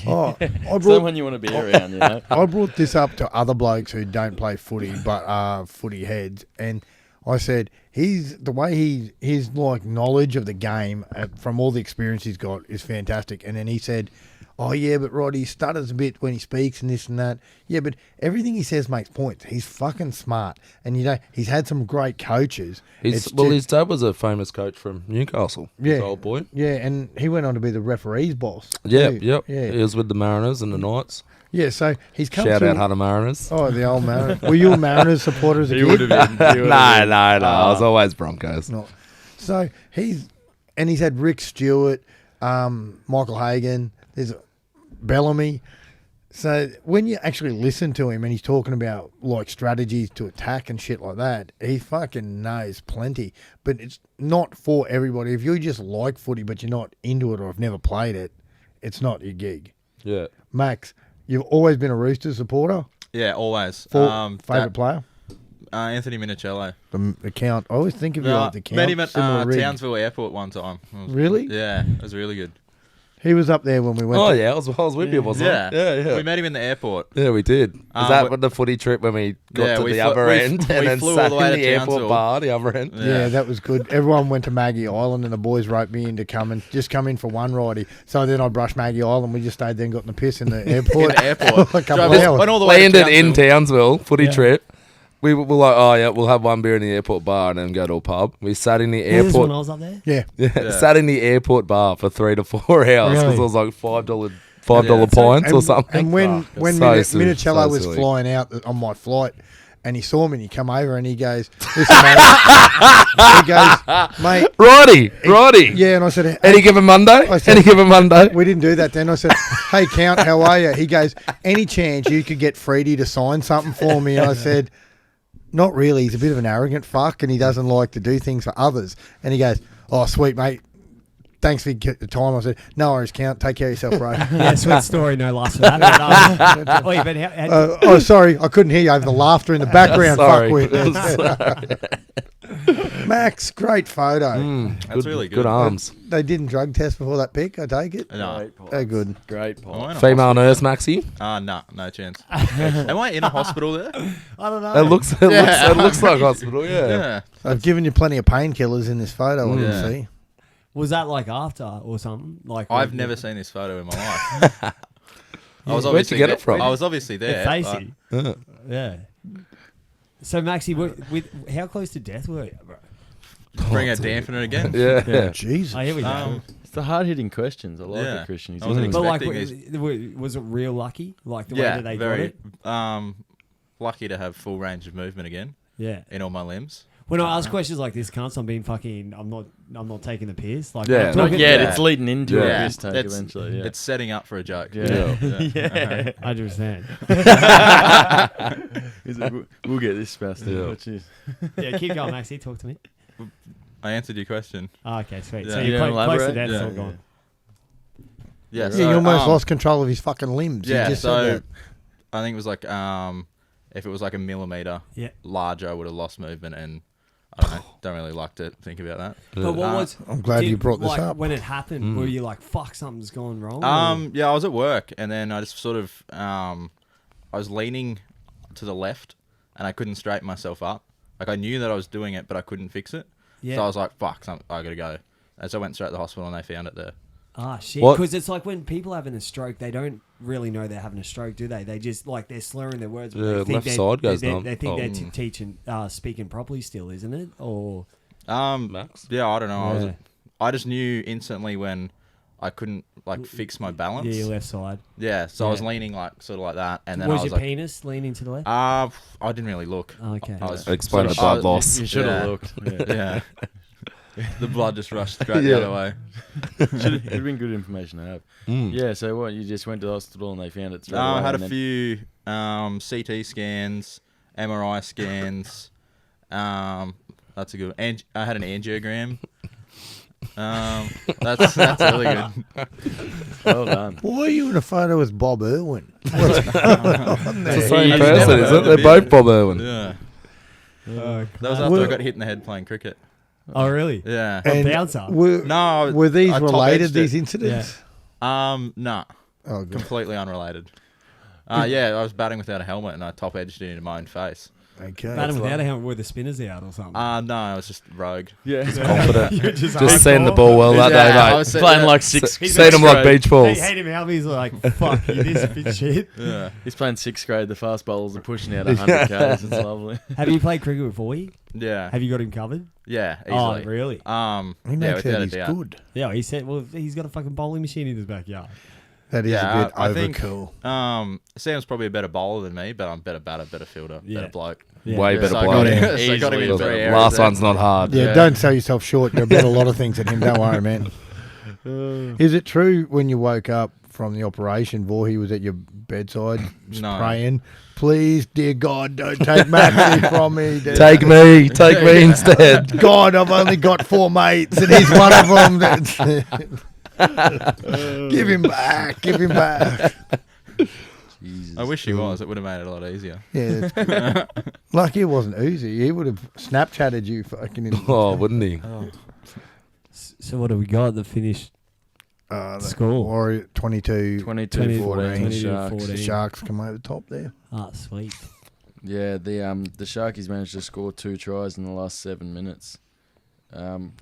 someone you want to be around, I brought this up to other blokes who don't play footy but are footy heads, and I said his like knowledge of the game from all the experience he's got is fantastic. And then he said, oh yeah, but Rod, he stutters a bit when he speaks and this and that. Yeah, but everything he says makes points. He's fucking smart, and he's had some great coaches. His dad was a famous coach from Newcastle. Yeah, his old boy. Yeah, and he went on to be the referee's boss. Yeah, too. yep. Yeah, He was with the Mariners and the Knights. yeah. So he's come Shout through. out Hunter Mariners. Oh, the old Mariners. Were you a Mariners supporter as a He kid? would have been. No. I was always Broncos. No. So he's had Rick Stewart, Michael Hagan. There's Bellamy. So when you actually listen to him and he's talking about like strategies to attack and shit like that, he fucking knows plenty. But it's not for everybody. If you just like footy but you're not into it or have never played it, it's not your gig. Yeah. Max, you've always been a Roosters supporter. Yeah, always. Favourite player? Anthony Minicello. The count. I always think of you like the count. Met him at similar rig. Townsville Airport one time. Really? Yeah, it was really good. He was up there when we went. Oh, yeah. I was with you, wasn't Yeah. I? Yeah. We met him in the airport. Yeah, we did. Was that with the footy trip when we got to the other end and then flew sat all the way in the to airport Townsville. bar, the other end? Yeah, that was good. Everyone went to Maggie Island and the boys roped me in to come in for one ridey. So then I brushed Maggie Island. We just stayed there and got in the piss in the airport. In the airport. A couple Drove of hours. went all the way We to ended in Townsville. Townsville, footy trip. We were like, oh, yeah, we'll have one beer in the airport bar and then go to a pub. We sat in the This is when I airport. was up there. Yeah. Sat in the airport bar for 3 to 4 hours because Really? it was like $5 Yeah. pints or something. And when So silly, Minicello so was silly. flying out on my flight, and he saw me and he come over and he goes, "Listen, mate." He goes, "Mate." Righty. Yeah, and I said, Any given Monday? I said- Any given Monday? We didn't do that then. I said, "Hey, Count, how are you?" He goes, "Any chance you could get Freedy to sign something for me?" And I said, "Not really. He's a bit of an arrogant fuck and he doesn't like to do things for others." And he goes, "Oh, sweet, mate. Thanks for the time." I said, "No worries, Count. Take care of yourself, bro." Yeah, sweet story, no last for that. But, wait, but how Oh, sorry. I couldn't hear you over the laughter in the background. Sorry. Fuckwit. Max, great photo. That's really good. Good arms. They didn't drug test before that pick, I take it. No. They're good. Great I pot. went to Female hospital. nurse, Maxy. No chance. Am I in a hospital there? I don't know. It looks like hospital, yeah. Yeah. I've given you plenty of painkillers in this photo, I Yeah. can see. Was that like after or something? Like I've never seen this photo in my life. I was Where'd you obviously get there. it from? I was obviously there. Facey. Yeah. Yeah. So Maxie, how close to death were you, bro? Bring a dampener again. Yeah. Jesus. Oh, here we go. It's the hard-hitting questions. I like Yeah. it, Christian. He's I wasn't always- But like, expecting was it real lucky? Like the way Yeah, that they very. got it? Lucky to have full range of movement again Yeah. in all my limbs. When I ask questions like this, cunts, I'm not taking the piss. Like, Yeah. I'm Not talking- yet. Yeah. It's leading into Yeah. a piss take It's- eventually. Yeah. It's setting up for a joke. Yeah. Yeah, 100%. We'll get this fast. Yeah. Which is Yeah, keep going, Maxie. Talk to me. I answered your question. Oh, okay, sweet. Yeah. So You you're don't close to elaborate? death, it's Yeah. all gone. Yeah. Yeah, So, he almost lost control of his fucking limbs. Yeah. He just So said that. I think it was like if it was like a millimeter Yeah. larger, I would have lost movement, and I don't know. Don't really like to think about that. But what was? I'm glad you brought this like, up. When it happened, were you like, "Fuck, something's gone wrong"? Yeah, I was at work, and then I just sort of I was leaning to the left, and I couldn't straighten myself up. Like I knew that I was doing it, but I couldn't fix it. Yeah. So I was like, "Fuck, I gotta go." And so I went straight to the hospital, and they found it there. Ah, shit. What- Because it's like when people having a stroke, they don't really know they're having a stroke, do they? They just like they're slurring their words. But Yeah, they think left they- side goes they, numb. They think Oh. they're teaching, speaking properly still, isn't it? Or Max? Yeah, I don't know. Yeah. I just knew instantly when I couldn't like fix my balance. yeah, your left side. Yeah, so I was Yeah. leaning like sort of like that, and then Was I was your like, penis leaning to the left? I didn't really look. Okay. I was Explain sort the of- blood loss. You should have Yeah. looked. Yeah. Yeah. The blood just rushed straight Yeah. the other way. It'd been good information to have. Yeah. So what? You just went to the hospital and they found it straight away. I had and a then- few CT scans, MRI scans. That's a good one. I had an angiogram. That's really good. Well done. Why are you in a photo as Bob Irwin? It's the same He's person, never isn't it? heard They're of both it. Bob Irwin. Yeah. Oh, That was after I got hit in the head playing cricket. oh, really? Yeah. And bouncer? Were, No, these I top related, edged these it. incidents? Nah. Oh, good. Completely unrelated. Yeah, I was batting without a helmet and I top edged it into my own face. Okay. Batting without a helmet, were the spinners out or something? No, I was just rogue. Yeah. Confident. You're Just seeing the ball well that Yeah, day, I mate. was playing like six. Seen him like beach balls. Hate him out. He's like, fuck you, this bitch shit. Yeah. He's playing 6th grade. The fast bowlers are pushing out 100 k's. It's lovely. Have you played cricket before? Yeah. Have you got him covered? Yeah, Oh, easily. really? He Yeah, makes without it a he's doubt. good. Yeah, he said, well, he's got a fucking bowling machine in his backyard. That is Yeah, a bit I think- overcool. Sam's probably a better bowler than me, but I'm better batter, better fielder, Yeah. better bloke. Yeah. Way Yeah, better so I bloke. got him. So I got him in Easily 3 better. areas Last there. one's not hard. Yeah, Yeah. don't sell yourself short. You're about a lot of things at him. Don't worry, man. Is it true when you woke up from the operation, Voorhey was at your bedside just No. praying, please, dear God, don't take Maxy from me. Dear Take me instead. God, I've only got 4 mates and he's one of them. Give him back. Give him back. Jesus. I wish he was. It would have made it a lot easier. Yeah, that's good. Lucky it wasn't Uzi. He would have Snapchatted you fucking in Oh, wouldn't he? So what do we got that finished? the Score. Warrior 22. 22 14 22, Sharks. 14. The Sharks come over the top there. Ah, sweet. Yeah, the Sharkies managed to score 2 tries in the last 7 minutes.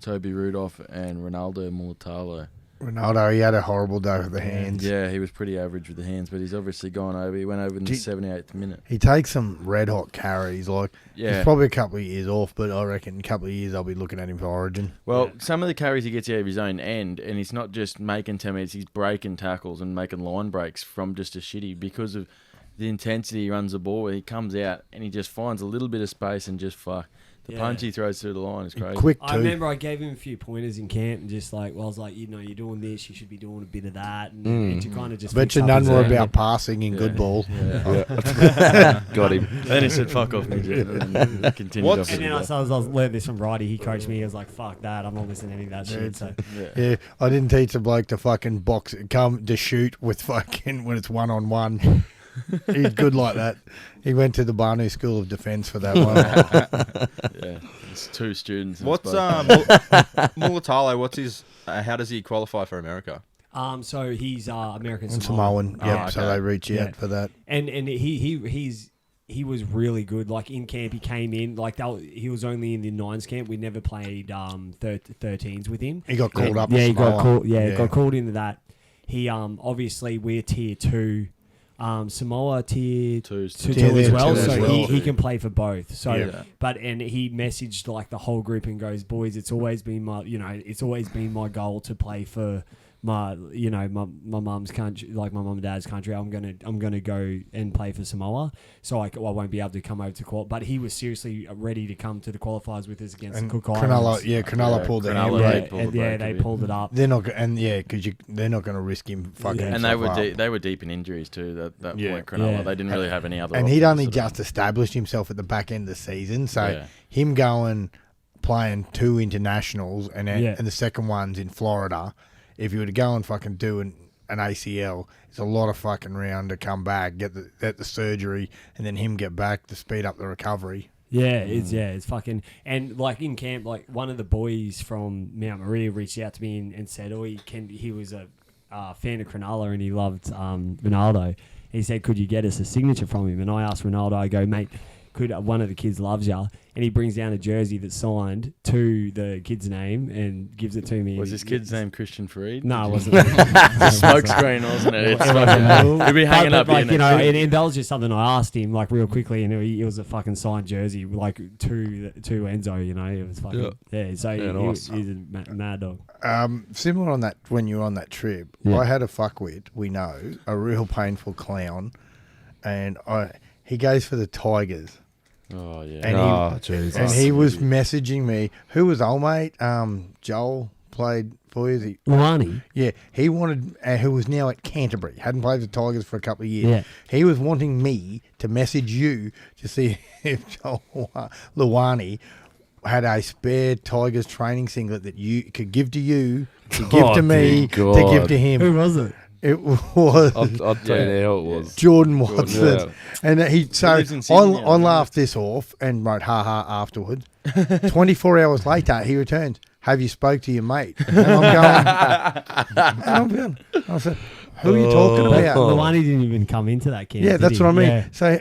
Toby Rudolph and Ronaldo Mulatalo. Ronaldo, he had a horrible day with the hands. Yeah, he was pretty average with the hands, but he's obviously gone over. He went over in the 78th minute. He takes some red hot carries. Like, Yeah. he's probably a couple of years off, but I reckon in a couple of years I'll be looking at him for Origin. Well, some of the carries he gets out of his own end, and he's not just making 10 minutes, he's breaking tackles and making line breaks from just a shitty because of the intensity he runs the ball with. He comes out and he just finds a little bit of space and just fuck. The punch he throws through the line is crazy. Quick, too. I remember I gave him a few pointers in camp and just like, well, I was like, you know, you're doing this, you should be doing a bit of that. And you kind of just. I bet fix you up none his were game. about passing in good ball. Yeah. Got him. Then he said, fuck off, midget. And then continued What's- off with And then it. I started, I learned this from Righty. He coached me. He was like, fuck that. I'm not listening to any of that shit. So Yeah, I didn't teach the bloke to fucking box, come to shoot with fucking when it's 1-on-1. He's good like that. He went to the Barney School of Defence for that one. Yeah, it's 2 students. What's Mulatalo? What's his? How does he qualify for America? so he's American And Samoan. Samoan, yep. Oh, So okay. they reach Yeah. out for that. And he was really good. Like in camp, he came in like he was only in the 9s camp. We never played 13s with him. He got called up. Yeah, to he got Samoa. called. Yeah, got called into that. He obviously we're tier 2. Samoa tier 2 Tier as well, two as so well. he can play for both. So, Yeah. but he messaged like the whole group and goes, boys, it's always been my goal to play for my mum's country, like my mum and dad's country. I'm gonna go and play for Samoa, so I won't be able to come over to qual. But he was seriously ready to come to the qualifiers with us against And the Cook Cronulla, Islands. Cronulla pulled the Cronulla, handbrake. yeah. They pulled it up. They're not, because they're not going to risk him fucking. Yeah. And they himself were up. they were deep in injuries too. That Yeah. point, Cronulla, Yeah. they didn't really have any other. And he'd options, only so just established himself at the back end of the season, so Yeah. him going playing 2 internationals and Yeah. and the second one's in Florida. If you were to go and fucking do an ACL, it's a lot of fucking round to come back, get the surgery, and then him get back to speed up the recovery. Yeah, it's fucking, and like in camp, like one of the boys from Mount Maria reached out to me and said, he was a fan of Cronulla and he loved Ronaldo. He said, could you get us a signature from him? And I asked Ronaldo, I go, mate, could one of the kids loves ya? And he brings down a jersey that's signed to the kid's name and gives it to me. Was this kid's name Christian Fareed? No, it wasn't. Smoke screen, wasn't it? It's fucking. He'd be hanging up like, here. and that was just something I asked him like real quickly, and it was a fucking signed jersey like to Enzo. It was fucking So nice. he's a mad dog. Similar on that when you were on that trip, Yeah. I had a fuckwit, we know, a real painful clown, and he goes for the Tigers. Oh yeah. And Jesus. And he was messaging me. Who was old mate? Joel played for you. Luani. Yeah, he wanted, who was now at Canterbury, hadn't played for the Tigers for a couple of years. Yeah. He was wanting me to message you to see if Joel Luani had a spare Tigers training singlet that you could give to you, to give to me, dear to give God. to him. Who was it? It was I'll tell you now it was. Jordan Watson. yeah. And so lives in I Sydney now, doesn't laughed this off and wrote ha afterwards. 24 hours later, he returns. Have you spoke to your mate? And I'm going, I said, who are you talking about? Luani didn't even come into that camp. Yeah, did that's he? what I mean. Yeah. So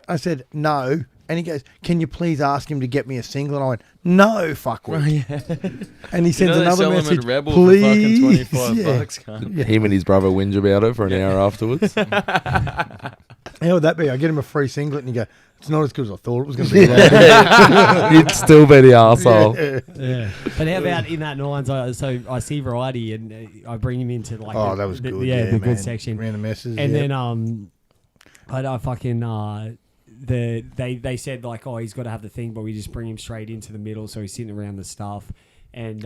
I said no. And he goes, "Can you please ask him to get me a single?" And I went, "No, fuckwit." And he sends another message, Rebel "Please." For fucking $25, cunt. Him and his brother whinge about it for an hour afterwards. How would that be? I get him a free singlet and you go, "It's not as good as I thought it was going to be." You'd still be the arsehole. Yeah. But how about in that nines? I see Variety and I bring him into like That was good. the man. good section. Ran the messes. And then I fucking they said like, oh, he's got to have the thing, but we just bring him straight into the middle, so he's sitting around the stuff, and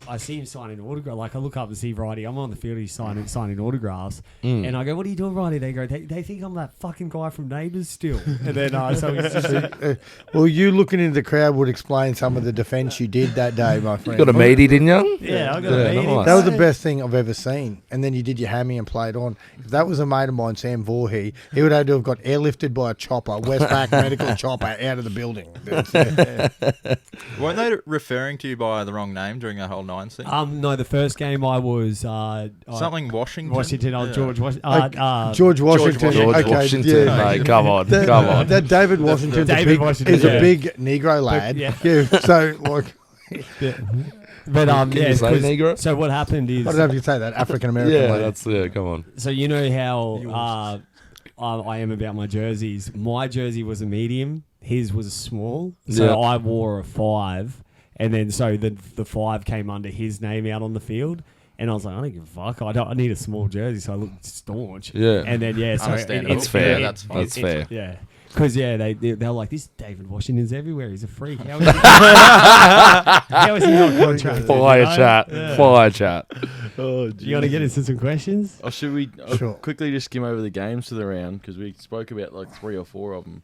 I see him signing autograph. Like I look up to see Variety. I'm on the field. He's signing autographs, and I go, "What are you doing, Variety?" They go, "They think I'm that fucking guy from Neighbours still." And then so he's just well, you looking into the crowd would explain some of the defence you did that day, my friend. You got a meaty, didn't you? yeah, I got a meeting. nice. That was the best thing I've ever seen. And then you did your hammy and played on. If that was a mate of mine, Sam Voorhey, he would have to have got airlifted by a chopper, Westpac medical chopper, out of the building. Weren't they referring to you by the wrong name during that whole nines thing? No, the first game I was Something Washington. Washington. Yeah. George Washington. George Washington. George Okay, Washington, yeah. mate. Come on. That David Washington is a big Negro lad. yeah. So, like, But Can you say 'cause- Negro? So what happened is I don't know if you say that, African American Yeah, lad. that's come on. so you know how I am about my jerseys. My jersey was a medium. His was a small. So Yeah. I wore a 5, and then so the 5 came under his name out on the field. And I was like, I don't give a fuck. I need a small jersey, so I look staunch. Yeah. And then so Understandable. That's fair. That's fine. That's fair. Yeah. Because they're like, this David Washington's everywhere. He's a freak. How is he not contracted? Fire you know? chat. Yeah. Fire chat. Oh, You want to get into some questions? Or should we Sure. quickly just skim over the games for the round? Because we spoke about like 3 or 4 of them.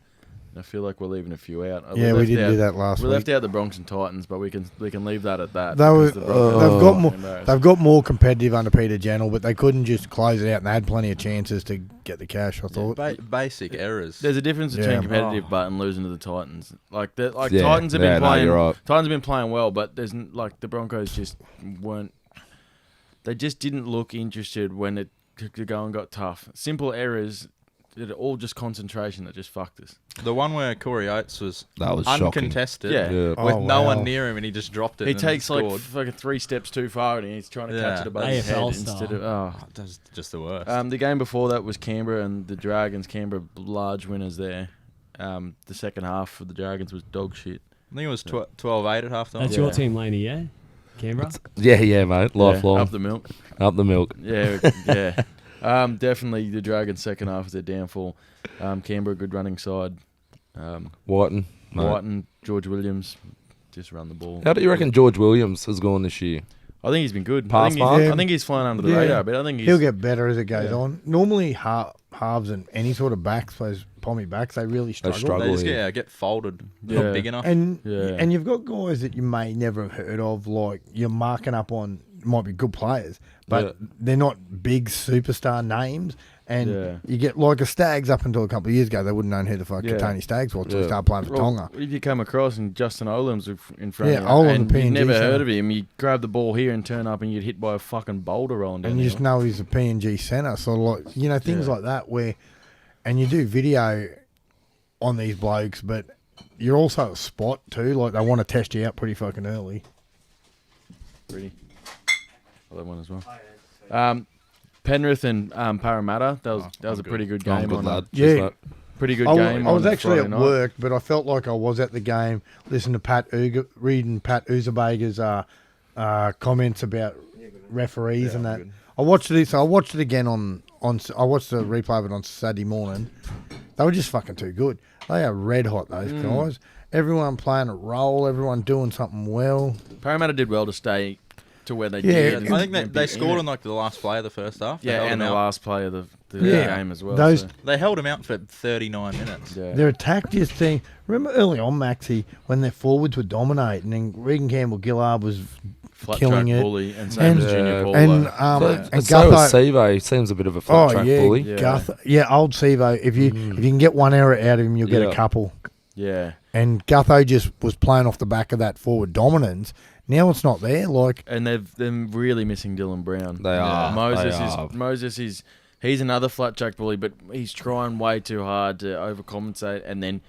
I feel like we're leaving a few out. Yeah, we did do that last We week. left out the Bronx and Titans, but we can leave that at that. They were, because the Broncos they've got are more. embarrassed. They've got more competitive under Peter Jennell, but they couldn't just close it out, and they had plenty of chances to get the cash. I thought. Basic errors. There's a difference between Yeah. competitive but and losing to the Titans. Like Yeah, Titans have been yeah, no, playing. you're right. Titans have been playing well, but there's like the Broncos just weren't. They just didn't look interested when it the going got tough. Simple errors. It all just concentration that just fucked us. The one where Corey Oates was That was shocking. uncontested, Yeah. Yeah. with Oh, no wow. one near him, and he just dropped it. He and takes like scored. fucking 3 steps too far and he's trying to catch Yeah. it above his head AFL instead style. of. Oh, that's just the worst. The game before that was Canberra and the Dragons. Canberra large winners there. The second half for the Dragons was dog shit. I think it was 12-8 at halftime. That's your team, Laney, yeah? Canberra? Yeah, mate. Lifelong. Yeah, up the milk. Up the milk. Yeah, yeah. Definitely the Dragons' second half was their downfall. Canberra, good running side. Whiten. mate. White and George Williams just run the ball. How do you reckon George Williams has gone this year? I think he's been good. Pass I mark? think he's flying under the Yeah. radar, but I think He'll get better as it goes Yeah. on. Normally, halves and any sort of backs, those pommy backs, they really struggle. struggle. They just yeah. get folded. Yeah. Not big enough. And Yeah. and you've got guys that you may never have heard of, like you're marking up on, might be good players, but Yeah. they're not big superstar names. And Yeah. you get like a Stags up until a couple of years ago, they wouldn't know who the fuck Yeah. Tony Stags was until Yeah. he started playing for Well, Tonga. if you come across and Justin Olam's in front Yeah, of you, Olam, and the you've PNG never centre. heard of him, you grab the ball here and turn up and you'd hit by a fucking boulder rolling down And you the just hill. know he's a PNG centre. So, like, things Yeah. like that where, and you do video on these blokes, but you're also a spot too. Like, they want to test you out pretty fucking early. Pretty. Oh, that one as well. Penrith and Parramatta. That was a pretty good game. Oh, good on lad. Yeah. Cheers, mate. pretty good I game. was on actually Friday at night. work, but I felt like I was at the game, listening to reading Pat Uzabega's comments about referees and that. I watched it. So I watched it again I watched the replay of it on Saturday morning. They were just fucking too good. They are red hot, those guys. Everyone playing a role. Everyone doing something well. Parramatta did well to stay to where they Yeah, did. I think they scored on like the last play of the first half. They Yeah, held and him the out. last play of the Yeah. game as well. Those- so, They held him out for 39 minutes. yeah. Their attack just thing. Remember early on, Maxy, when their forwards were dominating and Regan Campbell-Gillard was Flat killing track it. bully and same as And- Junior Paulo. and So Gutho. is Sevo. He seems a bit of a flat track bully. Yeah. Gutho, old Sevo. If you can get one error out of him, you'll get Yeah. a couple. yeah. And Gutho just was playing off the back of that forward dominance. Now it's not there. Like, And they're really missing Dylan Brown. They are. Moses They is are. Moses is he's another flat jack bully, but he's trying way too hard to overcompensate, and then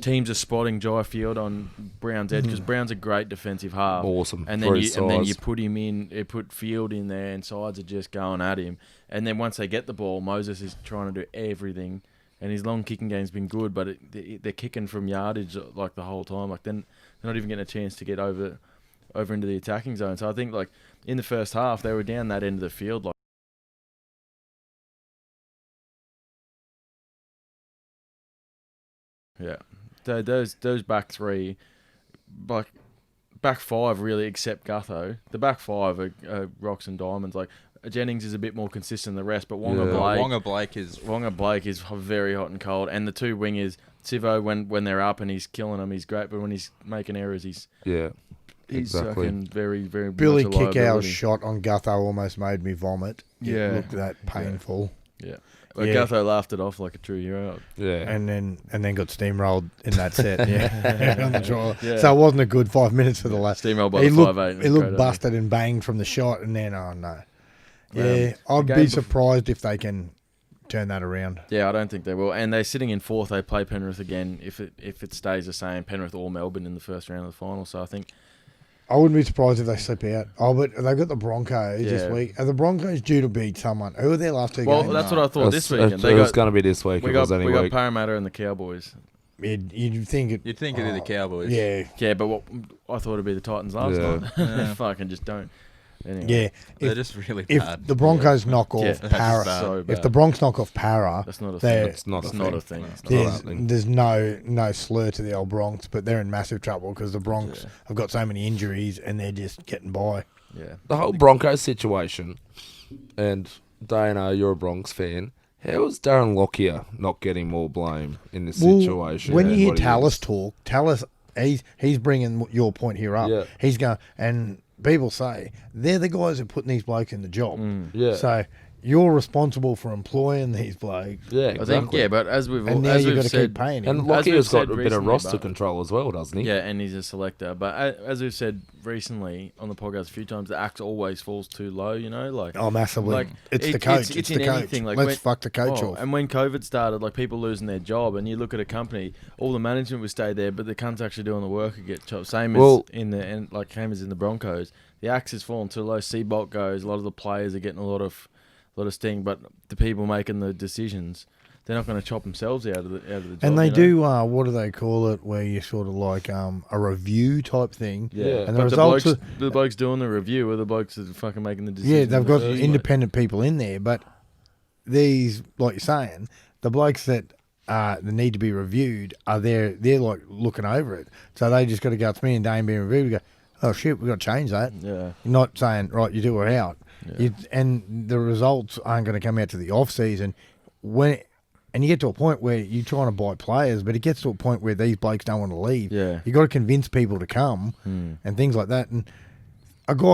teams are spotting Jai Field on Brown's edge because Brown's a great defensive half. Awesome. And then you put him in, you put Field in there, and sides are just going at him. And then once they get the ball, Moses is trying to do everything, and his long kicking game's been good, but they're kicking from yardage like the whole time. Like then they're not even getting a chance to get over into the attacking zone. So I think like in the first half they were down that end of the field. Like yeah, those back three, like back five really, except Gutho. The back five are rocks and diamonds. Like Jennings is a bit more consistent than the rest, but Wonga Blake is very hot and cold. And the two wingers, Sivo, when they're up and he's killing them, he's great. But when he's making errors, he's exactly. very, very Billy much a Kickout's liability. shot on Gutho almost made me vomit. Yeah. It looked that painful. Yeah. But Gutho laughed it off like a true hero. Yeah. And then got steamrolled in that set. Yeah. On the draw. Yeah. So it wasn't a good 5 minutes for the last. Steamroll by He the looked, 5'8". he looked busted and banged from the shot, and then oh no. Yeah, I'd game be surprised if they can turn that around. Yeah, I don't think they will. And they're sitting in fourth. They play Penrith again if it stays the same. Penrith or Melbourne in the first round of the final. So I think I wouldn't be surprised if they slip out. Oh, but they've got the Broncos this Yeah. week. Are the Broncos due to beat someone? Who are their last two well, games? that's what I thought this weekend. It was going to be this week. We It was got any we got week. Parramatta and the Cowboys. You'd think it. You'd think it'd be the Cowboys. Yeah, Yeah, but what I thought it'd be the Titans last Yeah. night. Yeah. Fucking just don't. Anyway. yeah. They're If, just really if bad. the Broncos knock Yeah, off that's Para, just so bad. if the Bronx knock off Para, That's not a they're- thing. It's not a It's thing. not a thing. It's not there's, happening. there's no slur to the old Bronx, but they're in massive trouble because the Bronx have got so many injuries and they're just getting by. Yeah. The whole Broncos situation, and Dana, you're a Bronx fan. How is Darren Lockyer not getting more blame in this situation? When you hear What he Tallis is? talk, Tallis, he's bringing your point here up. Yeah. He's going, and people say they're the guys who are putting these blokes in the job. Yeah. So you're responsible for employing these blokes. Yeah, I think exactly. but as we've And now as you've we've got to said, keep paying And him. Lockyer's got said a bit of recently, roster but- control as well, doesn't he? Yeah, and he's a selector. But as we've said recently on the podcast a few times, the axe always falls too low. You know, like Oh, massively. Like, it's the it- coach. it's It's in the coach. anything, like Let's when- fuck the coach off. And when COVID started, like people losing their job, and you look at a company, all the management would stay there, but the cunts actually doing the work and get chopped. Same Well- as in the Broncos. The axe has fallen too low. Seabolt goes. A lot of the players are getting a lot of sting, but the people making the decisions, they're not going to chop themselves out of the job. And they you know? do, what do they call it, where you sort of like a review type thing. Yeah. And the But results the blokes doing the review are the blokes that are fucking making the decisions. yeah, in they've the got first place. independent people in there, but these, like you're saying, the blokes that need to be reviewed are there. They're like looking over it, so they just got to go to me and Dane being reviewed. We go, oh shit, we got to change that. Yeah. You're not saying right, you do or out. Yeah. And the results aren't going to come out to the off season and you get to a point where you're trying to buy players, but it gets to a point where these blokes don't want to leave. Yeah. You got to convince people to come and things like that. And a guy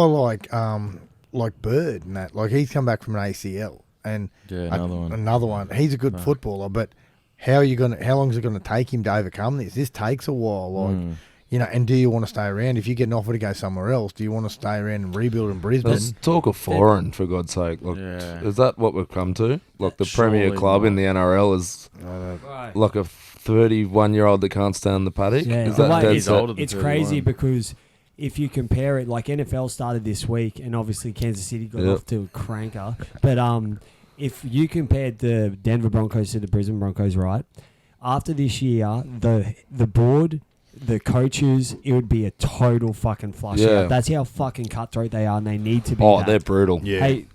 like Bird and that, like he's come back from an ACL and Yeah, another one. He's a good footballer, but how long is it gonna take him to overcome this? This takes a while, like. And do you want to stay around? If you get an offer to go somewhere else, do you want to stay around and rebuild in Brisbane? Let's talk of foreign, for God's sake. Like, Yeah. is that what we've come to? Like the premier Surely club in not. the NRL is like a 31-year-old that can't stand the paddock? Yeah, Is the that way- dead He's set? older than It's 31. crazy because if you compare it, like NFL started this week, and obviously Kansas City got Yep. off to a cranker. But if you compared the Denver Broncos to the Brisbane Broncos, right? After this year, the board, the coaches, it would be a total fucking flush Yeah. out. That's how fucking cutthroat they are, and they need to be. Oh, that. they're brutal. Yeah. Hey,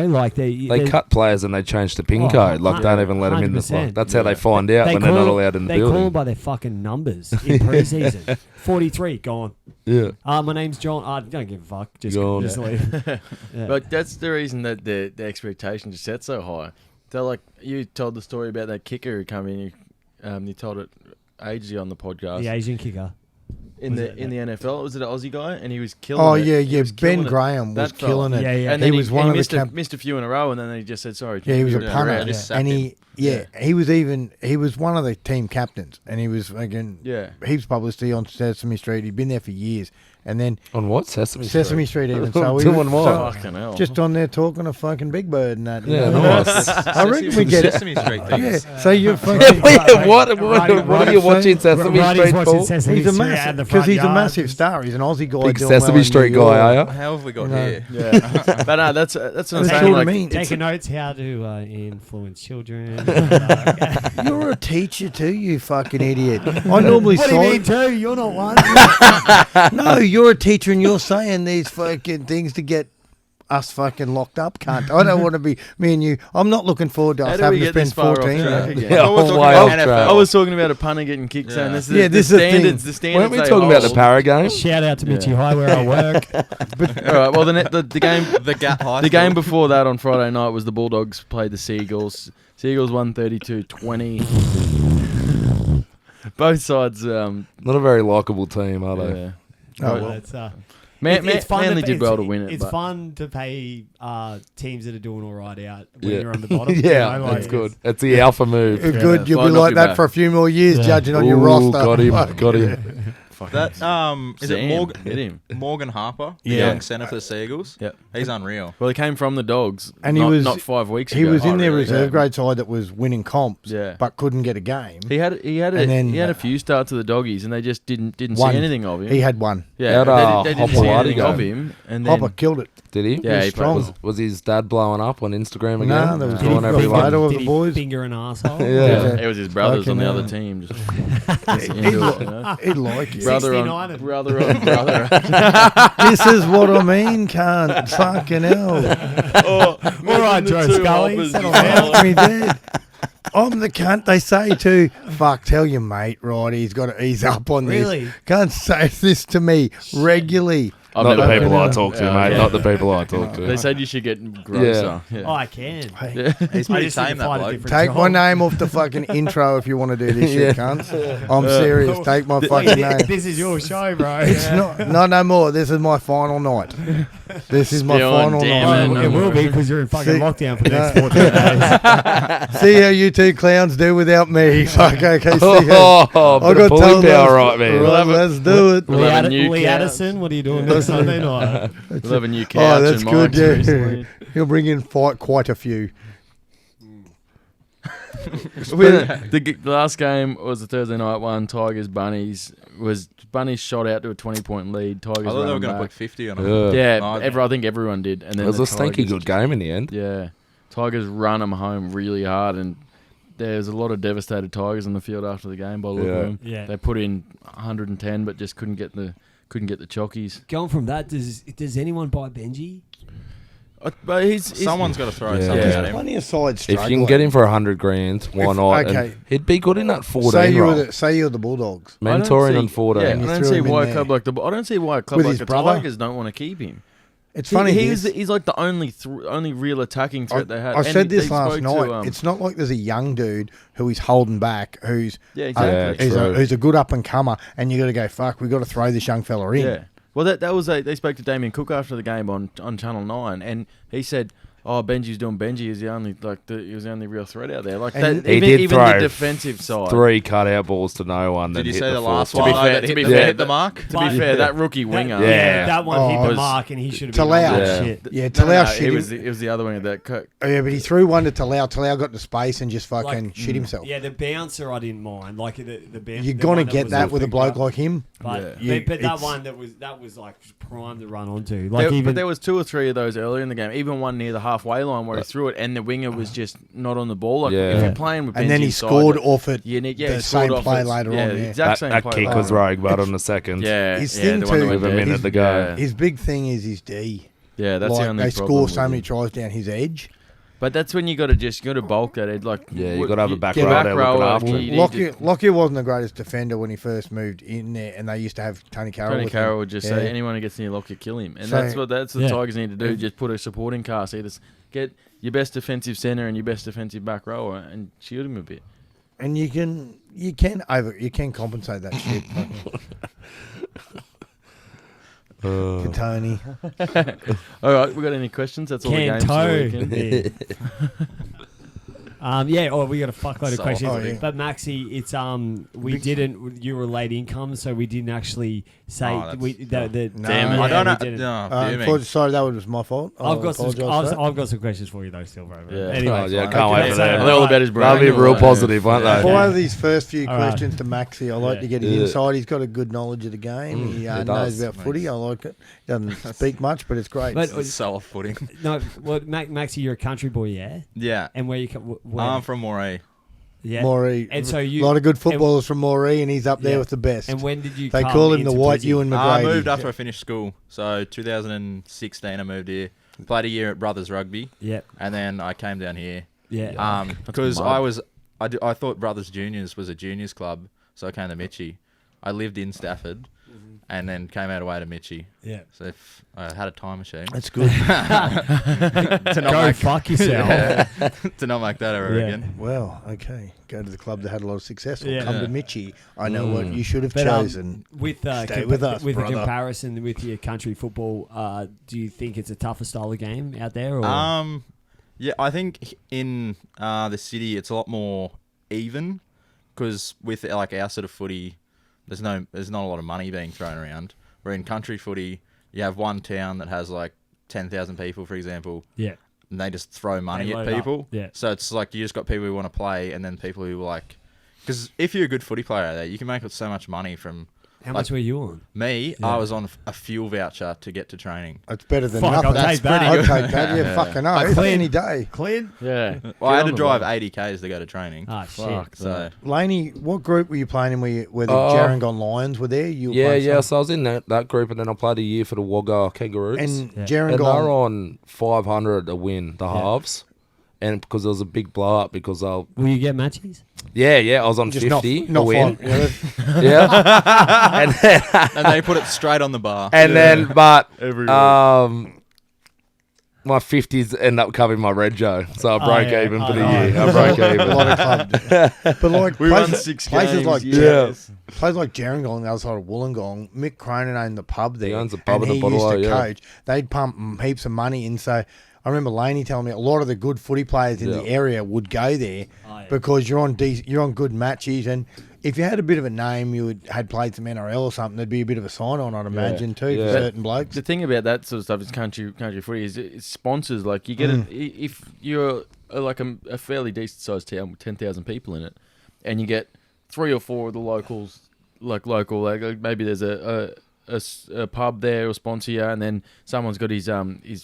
like They cut players and they change the pin code. Like, don't even let them in the 100%. spot. That's how they find out when they're not allowed in the They call them building. by their fucking numbers in preseason. 43, gone. Yeah. My name's John. I don't give a fuck. Just Gone. leave. Yeah. But that's the reason that the expectations are set so high. So, like, you told the story about that kicker who come in. You told it ages ago on the podcast. The Asian kicker. in the NFL, was it an Aussie guy? And he was killing Oh it. yeah, He yeah. was Ben killing it. Graham was That fella. killing it. Yeah, yeah. And he then was one of the missed a few in a row, and then he just said sorry. Yeah, he was a you're Yeah, punter, out. just sacked and him. he Yeah, he was one of the team captains, and he was again heaps of publicity on Sesame Street. He'd been there for years, and then on what Sesame Street even so doing what? Fucking hell. Just on there talking to fucking Big Bird and that. Yeah, nice. I reckon we get it. Sesame Street things. Yeah, so you're fucking. What are you watching Sesame Street for? He's a massive because he's a massive star. He's an Aussie guy. Big Sesame Street guy, are you? How have we got here? Yeah. But no, that's what I'm That's saying. what I Like, mean. Taking notes how to influence children. You're a teacher too, you fucking idiot. I normally What do you mean sign. too? You're not one. No, you're a teacher and you're saying these fucking things to get us fucking locked up, cunt. I don't want to be me and you. I'm not looking forward to how us do we having to get this spend far off 14. track again? Yeah, Well, we're talking way about off NFL. track. I was talking about a punter getting kicked, saying this is Yeah, the this is the standards. thing. The standards. Weren't we they talking about the hold. para game? Shout out to Mitchy High where I work. All right. Well, the game. The Gap High The game School. before that on Friday night was the Bulldogs played the Seagulls. Seagulls won 32-20. Both sides. Not a very likable team, are they? Yeah. Oh, well. It's Manly did well to win it. It's but fun to pay teams that are doing all right out when you're on the bottom. Yeah, you know, like that's good. It's the alpha move. Good, you'll Might be not like be that bad. for a few more years, judging on your Ooh, roster. got him. That is it Sam hit him. Morgan Harper, the Yeah. young centre for the Seagulls? Yep. He's unreal. Well, he came from the Dogs, And not, he was not 5 weeks He ago. was in their really? reserve Yeah. grade side that was winning comps, Yeah. but couldn't get a game. He had And then- a few starts of the Doggies, and they just didn't One. see anything of him. He had one. Yeah, How'd, they didn't Hopper see Whitey anything go? of him, and then Hopper killed it. Did he? yeah, was he strong. played. Was his dad blowing up on Instagram again? Nah, there was Drawing a everyone. photo of did the he boys. finger an asshole? Yeah. Yeah, it was his brothers on the Fucking other hell. team. Just into it, you know? He'd like it. Brother 69 on and- brother on brother. This is what I mean, can't. Fucking hell. All right, Joe Scully, settle Fuck me dead. I'm the cunt they say to. Fuck, tell your mate, right? He's got to ease up on this. Really? Can't say this to me regularly. I've Not the never- people I talk to, Yeah, mate. yeah. Not the people I talk They to. said you should get grosser. Yeah. Oh, I can. Hey, He's I pretty just need tame, to that find a bloke. different take job. my name off the fucking intro if you want to do this shit, cunts. I'm serious. Take my fucking name. This is your show, bro. It's not no more. This is my final night. This is my Spill and final damn night. it. It will be because you're in fucking See- lockdown for the next No. 14 days. See how you two clowns do without me. Fuck, okay, see how. Oh, I bit of pulling told power, us- right, man. Right, let's do it. We'll have a new Lee couch. Addison, what are you doing next Sunday night? We'll have a new couch. Oh, that's and good. mics Yeah, recently. he'll bring in quite a few. The last game was the Thursday night one. Tigers Bunnies Bunnies shot out to a 20-point lead. Tigers I thought they were running going to back. put 50 on them. Yeah. I think everyone did. And then It was the a stinky Tigers good game in the end. Yeah, Tigers run them home really hard, and there's a lot of devastated Tigers on the field after the game. By the look of them, Yeah. they put in 110, but just couldn't get the chockies. Going from that, does anyone buy Benji? But he's Someone's got to throw Yeah. something Yeah. at him. Plenty of sides If you can get him for 100 grand, why If- not? okay. And he'd be good in that 14 say you're the Bulldogs. mentoring on 14. Yeah, And you I don't threw see him in why a there. club like I don't see why a club With like his the brother? Tigers don't want to keep him. It's funny. He's like the only real attacking threat they had. I And said this they last spoke night. to, It's not like there's a young dude who is holding back, who's yeah, Yeah, exactly. true. who's a good up and comer, and you got to go. Fuck, we got to throw this young fella in. Yeah. Well, that was they spoke to Damien Cook after the game on Channel 9, and he said, "Oh, Benji's doing Benji. He's the only he was the only real threat out there. Like And that, he did even throw the defensive side. 3 cutout balls to no one. Did then you hit say the last fourth one be though, fair- that to be hit fair, the mark? To be fair, that rookie winger. Yeah. That one Oh, hit the was- mark, and he should have been Talau. on that Yeah. shit. Yeah, No, Talau no, shit him. it was the other one of that. Oh, yeah, but he threw one to Talau. Talau got to space and just fucking Like, shit himself. Yeah, the bouncer I didn't mind. Like the bouncer. You're gonna get that with a bloke like him. But, Yeah. but that It's- one that was like prime to run onto. Like But there was 2 or 3 of those earlier in the game. Even one near the halfway line where he threw it, and the winger was just not on the ball. Like Yeah. if you're playing with And then he Benji's side, scored like, off it. you need, the he scored same off play it. later on, Yeah, yeah. the exact same That play. kick later was on. rogue, but on the second. Yeah, His yeah, thing the one too- that went With a dead. minute to go. Yeah. His big thing is his D. Yeah, that's like the only they problem score with so him. many tries down his edge. But that's when you got to bulk that edge. Like Yeah, you got to have a back Yeah, row back there looking after you him. need to- Lockyer wasn't the greatest defender when he first moved in there, and they used to have Tony Carroll. Tony with Carroll him. would just Yeah. say anyone who gets near Lockyer, kill him, and So- that's what the Yeah. Tigers need to do. Just put a supporting cast. Either get your best defensive centre and your best defensive back rower, and shield him a bit. And you can compensate that shit. Tony. All right, we got any questions? That's all the games for the weekend. Yeah, we got a fuckload of So questions. yeah. But Maxy, it's you were late income, so we didn't actually say Oh, Damn it. I don't know. didn't. No, Unfortunately, sorry, that was my fault. I've got apologise for that. I've got some questions for you though, still, bro. Yeah. Anyway, Oh, yeah, fine. can't wait Okay, for so- that. They're all about his brain. That'll be real Like, positive, won't they? Before these first few All right. questions to Maxi, I like to get his Yeah. insight. He's got a good knowledge of the game. He knows does. about footy. I like it. He doesn't speak much, but it's great. But- It's so off-putting. no, well, Maxy, you're a country boy, yeah. Yeah. And where you come? I'm from Moree. Yeah. Moree. And so a you lot of good footballers from Moree, and he's up there Yeah. with the best. And when did you? They come call him the into White Brizzy? Ewan I McGrady. moved after I finished school. So 2016, I moved here. Played a year at Brothers Rugby, Yeah. and then I came down here. Yeah. Because mud. I thought Brothers Juniors was a juniors club, so I came to Mitchie. I lived in Stafford, and then came out away to Mitchie. Yeah. So if I had a time machine That's good. to not Go make, fuck yourself. yeah, to not make that ever Yeah. again. Well, okay. Go to the club that had a lot of success. Or Yeah. come to Yeah. Mitchie. I know what you should have But, chosen. With Stay with us, with a brother. comparison with your country football, do you think it's a tougher style of game out there? Or? Yeah, I think in the city it's a lot more even because with like our sort of footy, there's not a lot of money being thrown around. Where in country footy, you have one town that has like 10,000 people, for example, Yeah. and they just throw money They at load up. people. Yeah. So it's like you just got people who want to play, and then people who like, because if you're a good footy player out there, you can make so much money from. How much were you on? Me, Yeah. I was on a fuel voucher to get to training. It's better than Fuck, nothing. I'll That's take that. pretty good. I'd I'd take that. Yeah, fucking no. clean. Any day. Clean? Yeah. Well, I had to Get on the drive ball. 80 k's to go to training. Ah, shit. Fuck. So Laney, what group were you playing in where the Gerringong Lions were there? You were Yeah, playing yeah. some- So I was in that group, and then I played a year for the Wagga Kangaroos. And Yeah. And they were Gerringong, on 500 to win the halves. And because there was a big blow up because Will you get matches? I was on just 50 not to win. fine. Yeah. and they put it straight on the bar. But Every my 50s end up covering my red Joe. So I broke yeah. even for the Oh, year. yeah. I broke a even. lot of clubs. But like We won places, 6 places games. like places like Gerringong, the other side of Wollongong, Mick Cronin owned the pub there. He owns the pub and at the he Bottle, used to yeah. coach. They'd pump heaps of money in. So I remember Laney telling me a lot of the good footy players in the area would go there Oh, yeah. because you're on good matches, and if you had a bit of a name, you had played some NRL or something, there'd be a bit of a sign on, I'd imagine, too, Yeah. for certain blokes. The thing about that sort of stuff is country footy is it's sponsors. Like you get if you're like a fairly decent sized town with 10,000 people in it, and you get 3 or 4 of the locals, like maybe there's a pub there will sponsor you, and then someone's got his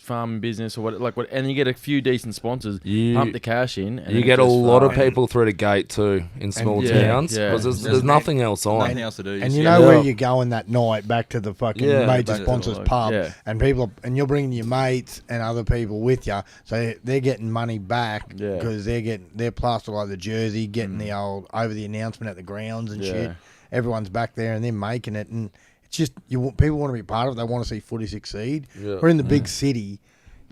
farming business or what, and you get a few decent sponsors, pump the cash in, and You then get it a just lot of fucking- people through the gate too in small yeah, towns yeah. because there's nothing else on. Nothing else to do. And just you get know out. where you're going that night back to the fucking Yeah, major back to the sponsors local, pub, yeah. and you're bringing your mates and other people with you, so they're getting money back Yeah. because they're plastered like the jersey, getting the old over the announcement at the grounds and Yeah. shit. Everyone's back there and they're making it, and it's just people want to be part of it. They want to see footy succeed. Yeah. We're in the big city,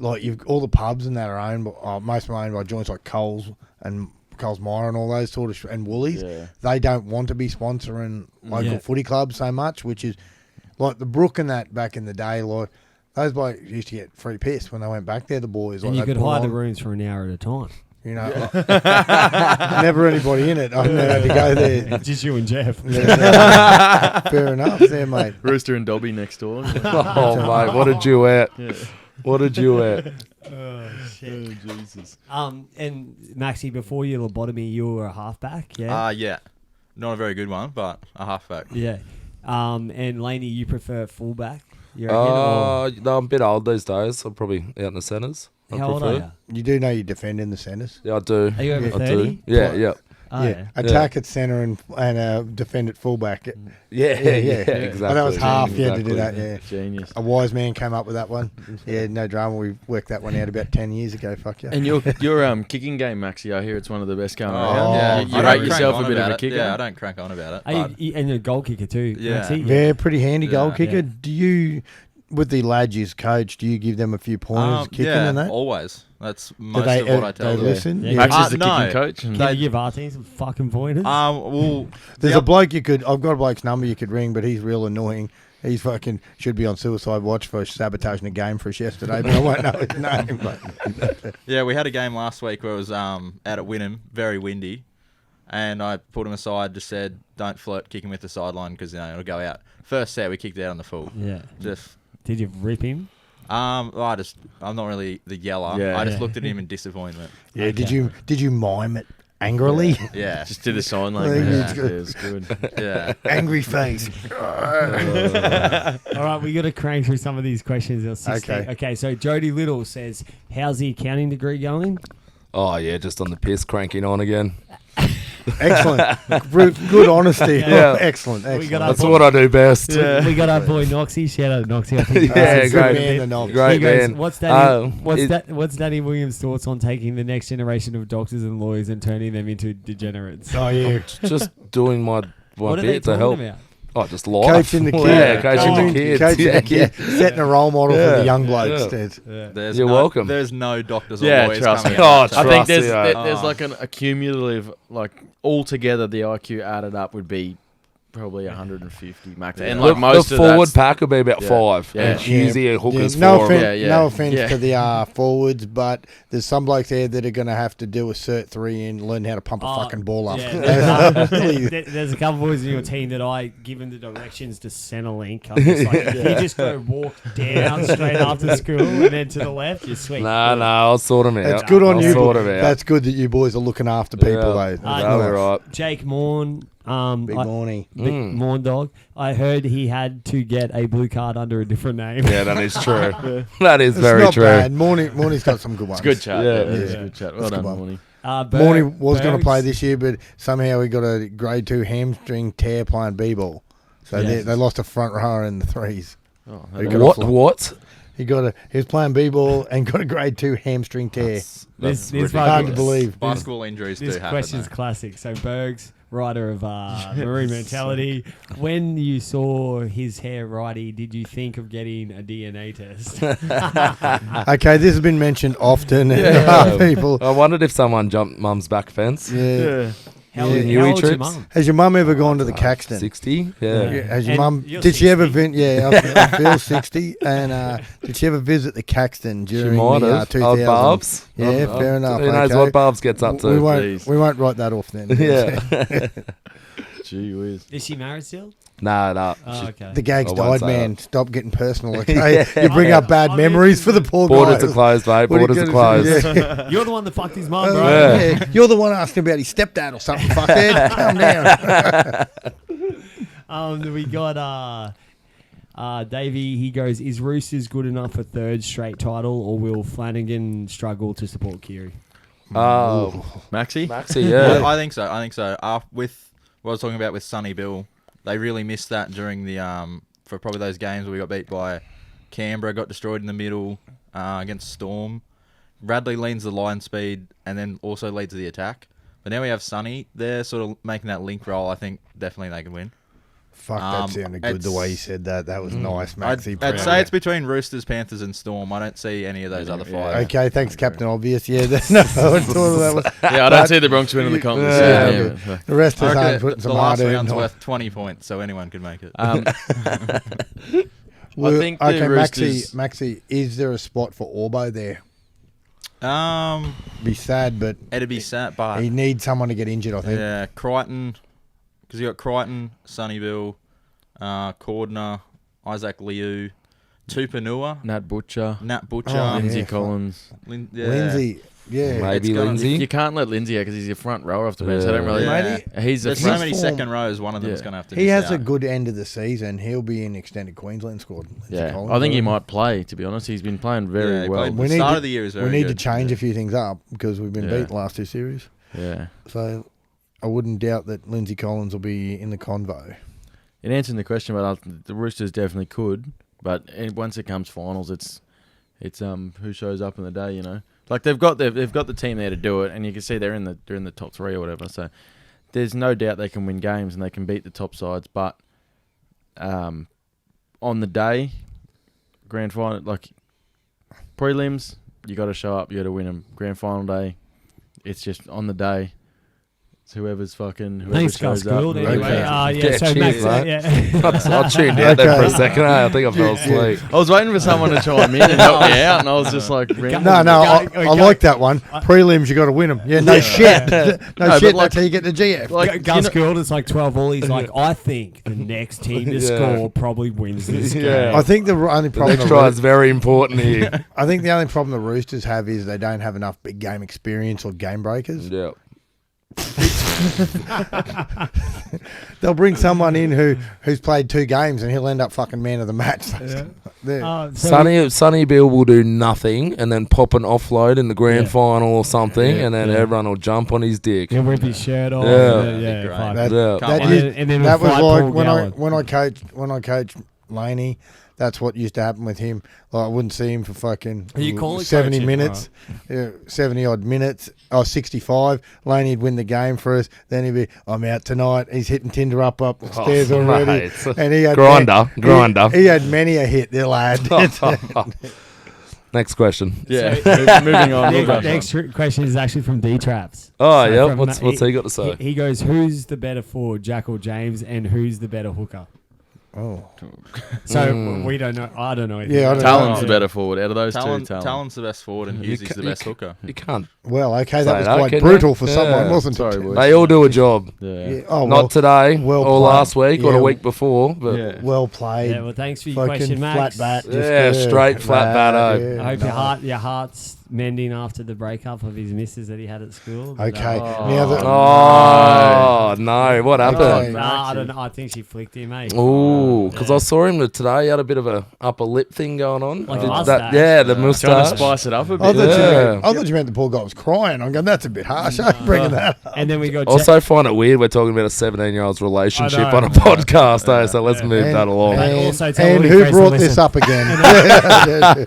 like you've all the pubs and that are owned, most of them are owned by joints like Coles and Coles Mire and all those sort of and Woolies. Yeah. They don't want to be sponsoring local Yeah. footy clubs so much, which is like the Brook and that back in the day. Like those blokes used to get free piss when they went back there. The boys And like, you they could put hire the on, rooms for an hour at a time. You know, never anybody in it. I never had to go there. Just you and Jeff. Fair enough, there, mate. Rooster and Dobby next door. Oh mate, what a duet! Yeah. What a duet! Oh, shit. Jesus. And Maxy, before your lobotomy, you were a halfback, yeah? Yeah. Not a very good one, but a halfback. Yeah. And Laney, you prefer fullback? You reckon, or No, I'm a bit old these days. I'm probably out in the centres. I how old are prefer. you? You do know you defend in the centres. Yeah, I do. Are you over I 30? do. Yeah, yeah. Oh, yeah. Attack at centre and defend at fullback. Yeah, But exactly. that was half. You had to do Exactly. that. Yeah. Genius. A wise man came up with that one. Yeah, no drama. We worked that one out about 10 years ago. Fuck you. And your kicking game, Maxy, I hear it's one of the best going Oh, around. yeah. You I rate don't yourself crank a on bit of about a it. kicker. Yeah, I don't crank on about it. Hey, but and you're a goal kicker too, Yeah. Maxy? Yeah, pretty handy goal Yeah. kicker. Yeah. Do you, with the lads you coach, do you give them a few pointers kicking yeah, and that? always. That's Do most they, of what I they tell them. listen? Yeah. Yeah. Max is the No. kicking coach. And Can you give our team some fucking pointers? Well, There's the a bloke I've got a bloke's number you could ring, but he's real annoying. He's fucking should be on suicide watch for sabotaging a game for us yesterday, but I won't know his name. But Yeah, we had a game last week where it was out at Wynnum, very windy, and I pulled him aside, just said, don't flirt kicking with the sideline because it'll go out. First set, we kicked it out on the full. Yeah. Just, Did you rip him? I'm not really the yeller. Yeah. I just looked at him in disappointment. yeah, Okay. did you mime it angrily? Yeah. Just did a sign Yeah, language. it's Yeah, good. it's good. Yeah. Angry face. All right, we got to crank through some of these questions. There's 16. Okay, so Jody Little says, how's the accounting degree going? Oh, yeah, just on the piss, cranking on again. Excellent. Good honesty. Yeah. Excellent. We Excellent. got That's what I do best. We got our boy Noxie. Shout out to Noxie. I think he Yeah, listens great. to it a bit. Man, Great He goes, man. What's Danny Williams' thoughts on taking the next generation of doctors and lawyers and turning them into degenerates? Oh, yeah. Just doing my What are they bit to talking help. about? Oh, just life. Coaching the kids. Yeah, coaching the kids. Coaching Yeah, the kids. Setting a role model for the young blokes. Yeah. Ted. There's You're no, welcome. There's no doctors or Yeah, lawyers trust coming me. out. Oh, I think trust there's you, there's like a cumulative, like altogether the IQ added up would be probably 150 max. And like most the of forward that's- pack will be about Yeah. 5. Yeah. And Husey and hookers no 4. offense, Yeah, yeah. no offense Yeah. to the forwards, but there's some blokes there that are going to have to do a Cert 3 and learn how to pump a fucking ball up. Yeah, there's a couple boys in your team that I give them the directions to Centrelink. I'm just like, you just go walk down straight after school and then to the left, you're sweet. No, I'll sort them out. That's good on I'll you. Sort 'em out. That's good that you boys are looking after people, Yeah. though. That'll be right. Jake Morn, Big morning. Morn dog. I heard he had to get a blue card under a different name. Yeah, that is true. That is It's very not true. bad. Morning's got some good ones. It's good chat. Yeah. Yeah, it's Yeah. good chat. That's Well a good done, one. Morning. Morning was going to play this year, but somehow he got a grade 2 hamstring tear playing b-ball. So Yes. they lost a front rower in the threes. Oh, They that- got What? He was playing b-ball and got a grade 2 hamstring tear. This ridiculous. Hard to believe. Basketball injuries do This happen. question's though. classic. So Bergs, writer of Maroon Mentality, when you saw his hair righty, did you think of getting a DNA test? Okay, this has been mentioned often. People. I wondered if someone jumped mum's back fence. Yeah. How, Yeah. how New old's your trips? mum? Has your mum ever gone to the Caxton? 60? Yeah. Yeah, has your And mum? you're Did she ever 60? I feel 60. And did she ever visit the Caxton She during might the have. 2000s? Old Barbs. Yeah, fair enough. Who knows okay. what Barbs gets up to? We won't write that off then. Yeah. Gee whiz. Is she married still? Nah. Oh, okay. The gag's I won't died, say man. that. Stop getting personal, okay? You bring Yeah. up bad I'm memories in- for the poor Borders guy. are closed, mate. What are you Borders are gonna do? closed. Yeah. You're the one that fucked his mum, bro. Yeah. You're the one asking about his stepdad or something, fuckhead. Calm down. We got Davey. He goes, is Roosters good enough for third straight title, or will Flanagan struggle to support Kiri? Oh, Maxy? Maxy, yeah. I think so. With what I was talking about with Sonny Bill, they really missed that during the for probably those games where we got beat by Canberra, got destroyed in the middle against Storm. Bradley leans the line speed and then also leads the attack. But now we have Sonny. They're sort of making that link role. I think definitely they can win. Fuck, that sounded good the way you said that. That was nice, Maxie. I'd say it's between Roosters, Panthers, and Storm. I don't see any of those other five. Okay, thanks, Captain Obvious. Yeah, no, I thought of that one. Yeah, I don't see the Bronx winning the comp. Yeah, Yeah, but the rest I of us reckon aren't putting the some last hard round's in. worth 20 points, so anyone could make it. Well, I think the okay, Roosters- Maxie, is there a spot for Orbo there? Um, Be sad, but it'd be sad, but he needs someone to get injured, I think. yeah, Crichton, because you got Crichton, Sunnyville, Cordner, Isaac Liu, Tupanua, Nat Butcher, Nat Butcher, Oh, Lindsay yeah, Collins. Lindsay, yeah. Maybe It's gonna- Lindsay. You can't let Lindsay out because he's your front rower off the bench. I don't really. Yeah. He's a There's so front. many form- second rows. One of them's Yeah. going to have to. He miss has a out. good end of the season. He'll be in extended Queensland squad. Lindsay Yeah, Collins. I think he might play. To be honest, he's been playing Yeah, very he well. played- We the need start to- of the year is We very need good. to change a few things up because we've been Yeah. beat the last two series. Yeah. So I wouldn't doubt that Lindsay Collins will be in the convo. In answering the question, but the Roosters definitely could. But once it comes finals, it's who shows up in the day. You know, like they've got the team there to do it, and you can see they're in the top three or whatever. So there's no doubt they can win games and they can beat the top sides. But on the day, grand final, like prelims, you got to show up, you got to win them. Grand final day, it's just on the day. It's whoever's fucking Thanks, shows Gus Gould. up. Anyway, Okay. yeah. Yeah, So cheers, Max, mate. yeah. I tuned out there for a second. I think I fell asleep. I was waiting for someone to chime in and help me out, and I was just like, No, I like that one. Prelims, you got to win them. Yeah, no shit. No shit, that's how you get the GF. like Gus Gould, it's like 12 all. He's like, I think the next team to score probably wins this game. Yeah. I think the only The problem. next try is very important here. I think the only problem the Roosters have is they don't have enough big game experience or game breakers. Yeah. They'll bring someone in who's played 2 games and he'll end up fucking man of the match. So Sonny Bill will do nothing and then pop an offload in the grand final or something, and then everyone will jump on his dick. he'll rip his shirt off. Yeah. Fuck. That, Yeah. that, Can't is- and then that we'll was fight like Paul when Gallen. I coached Laney. That's what used to happen with him. Like, I wouldn't see him for fucking Are you calling 70 coaching? minutes, 70 odd minutes, 65. Laney'd win the game for us. Then he'd be, I'm out tonight. He's hitting Tinder up the stairs already. Mate. And he had Grinder. He had many a hit, the lad. Next question. Yeah, So- moving on. Next question is actually from D-Traps. Oh, So yeah. from What's he got to say? He goes, who's the better forward, Jack or James, and who's the better hooker? Oh. So we don't know. I don't know. anything Yeah, I about don't know. Talon's the better forward out of those two. Talon's the best forward and Hughes is the best hooker. You can't. Well, okay, Say that was that, quite couldn't brutal you? for Yeah. someone, wasn't Sorry, it? boys. They all do a job. Yeah. Yeah. Oh, well, Not today well or played. last week or Yeah. the week before, but Yeah. well played. Yeah, well, thanks for your Fucking question, Max. flat bat. Yeah, straight flat bat, yeah. I hope No. your heart's mending after the breakup of his missus that he had at school. But, Okay. Oh. Now that, Oh, no. What Okay. happened? I don't know. I think she flicked him, mate. Ooh, because I saw him today. He had a bit of a upper lip thing going on. Like a Did mustache. yeah, the Trying to moustache. spice it up a I bit. thought, Yeah. I thought you meant the poor guy was crying. I'm going, that's a bit harsh. I ain't bringing that up. And then we got Also find it weird we're talking about a 17-year-old's relationship I know. on a podcast, so let's move And- that along. But And, also tell and Woody who Grace to brought listen. this up again?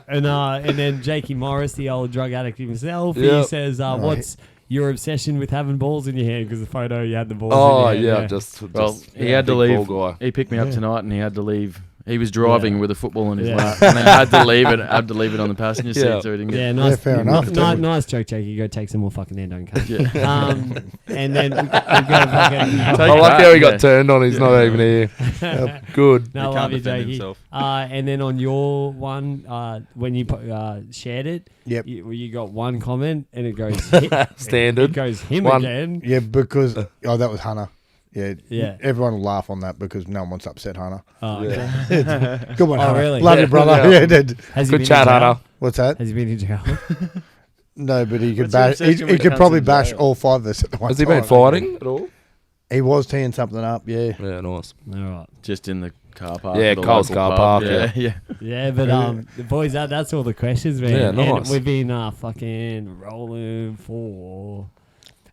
And then Jakey Morris, the old drug addict himself, he Yep. says, "What's your obsession with having balls in your hand?" Because the photo you had the balls. Oh, in your hand, yeah, just Well, he yeah, had to big leave. ball guy. He picked me up Yeah. tonight, and he had to leave. He was driving Yeah. with a football in his Yeah. lap, and then had to leave it. Had to leave it on the passenger seat, Yeah. so he didn't get. Yeah, nice. fair enough. Nice joke, Jakey. Go take some more fucking Nando, cunt. Yeah. And then we got fucking. I Take like that, how he got yeah. turned on. He's not even here. Good. No, He love can't you, defend Jakey. himself. And then on your one, when you shared it, Yep. you got one comment, and it goes Standard. It goes him One. again. Yeah, because that was Hunter. Yeah, Yeah. Everyone will laugh on that because no one wants to upset Hunter. Oh, Yeah. okay. Good one, Oh, Hunter. really? Love you, brother. Yeah. Yeah, dude. Has he Good been chat, in jail? Hunter. What's that? Has he been in jail? No, but he could What's the bash. He obsession with could cunts probably in bash jail? all 5 of us at the one Has he time. been fighting at all? He was teeing something up. Yeah. Yeah, nice. All right. Just in the car park. Yeah, at a Coles local car pub. park, Yeah, yeah. Yeah, but the boys, that's all the questions, man. Yeah, And nice. we've been fucking rolling for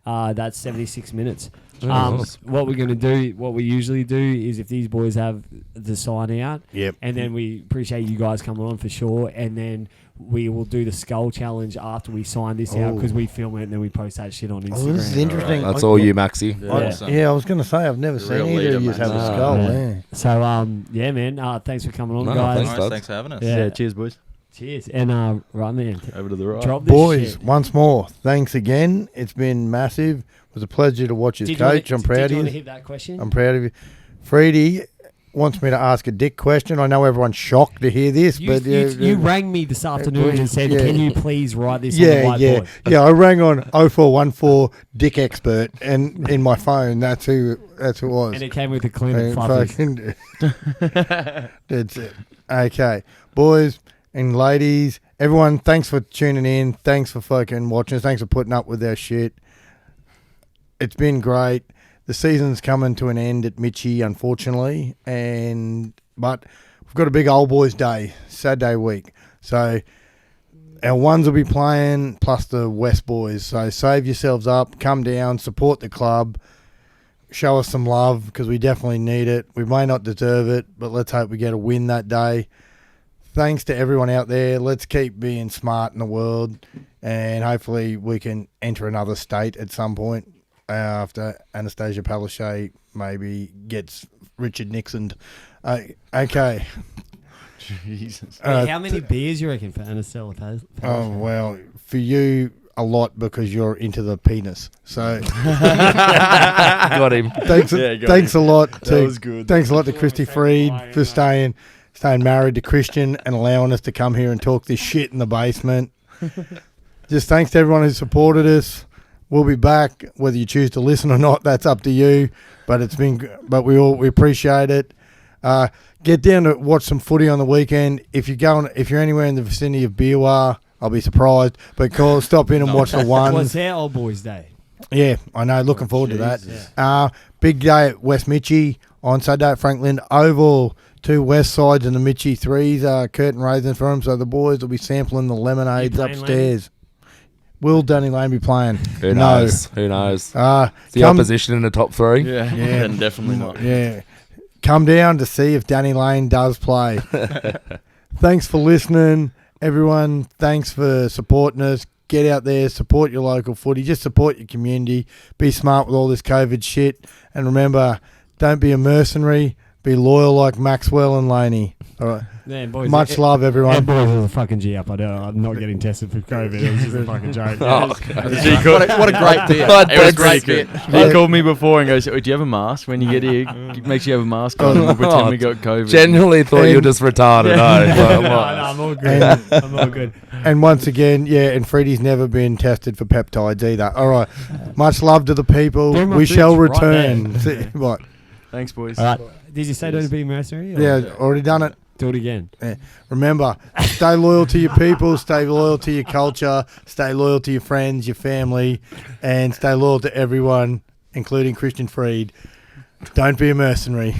that's 76 minutes. Yeah, nice. What we're gonna do, what we usually do, is if these boys have the sign out, Yep. and then we appreciate you guys coming on for sure, and then we will do the skull challenge after we sign this out because we film it and then we post that shit on Instagram. Oh, this is interesting. That's all you, Maxy. Yeah, I was going to say I've never The seen real either leader, of you mate. have a No. skull. Yeah. Yeah. So yeah, man. Thanks for coming on, No, guys. thanks, Nice, bud. thanks for having us. Yeah. Yeah, cheers, boys. Cheers. And right, man. Over to the right. Drop this Boys, shit. once more, thanks again. It's been massive. It was a pleasure to watch you Did coach. you I'm proud did of you want you. to hit that question? I'm proud of you. Freddie wants me to ask a dick question. I know everyone's shocked to hear this, You, but you rang me this afternoon and said, Yeah. "Can you please write this on yeah, the yeah, whiteboard?" yeah. I rang on 0414 Dick Expert, and in my phone, that's who it was. And it came with a clean and And fluffies. fucking- that's it. Okay, boys and ladies, everyone, thanks for tuning in. Thanks for fucking watching us. Thanks for putting up with our shit. It's been great. The season's coming to an end at Mitchy, unfortunately, but we've got a big old boys day, Saturday week. So our ones will be playing, plus the West boys. So save yourselves up, come down, support the club, show us some love because we definitely need it. We may not deserve it, but let's hope we get a win that day. Thanks to everyone out there. Let's keep being smart in the world, and hopefully we can enter another state at some point after Anastasia Palaszczuk maybe gets Richard Nixoned. Okay. Jesus. Hey, how many beers you reckon for Anastasia? Oh, well, for you, a lot because you're into the penis. So Got him. thanks a lot That was good. Thanks a lot to Christy Freed for staying married to Christian and allowing us to come here and talk this shit in the basement. Just thanks to everyone who supported us. We'll be back, whether you choose to listen or not. That's up to you. But we appreciate it. Get down to watch some footy on the weekend. If you're anywhere in the vicinity of Beerwah, I'll be surprised. But stop in and watch the Well, ones. it's our old boys' day. Yeah, I know. Looking forward to Jesus. that. Big day at West Mitchie on Saturday at Franklin Oval. 2 west sides and the Mitchie 3s. Curtain raising for them. So the boys will be sampling the lemonades playing, upstairs. Will Danny Lane be playing? Who knows? Who knows? The opposition in the top 3. Yeah, then definitely not. Yeah. Come down to see if Danny Lane does play. Thanks for listening, everyone. Thanks for supporting us. Get out there, support your local footy. Just support your community. Be smart with all this COVID shit. And remember, don't be a mercenary. Be loyal like Maxwell and Laney. All right. Man, boys, Much love, everyone. That boys was a fucking G up. I'm not getting tested for COVID. It was just a fucking joke. What a great bit. It was great good. He called me before and goes, "Do you have a mask when you get here? Make sure you have a mask on and we'll pretend we got COVID." Genuinely thought you were just retarded. No, I'm all good. I'm all good. And once again, and Freddie's never been tested for peptides either. All right. Much love to the people. Doing my We bits shall right return. there. See- What? Thanks, boys. All right. Did you say don't be a mercenary? or- Yeah, already done it. Do it again. Remember, stay loyal to your people, stay loyal to your culture, stay loyal to your friends, your family, and stay loyal to everyone, including Christian Freed. Don't be a mercenary.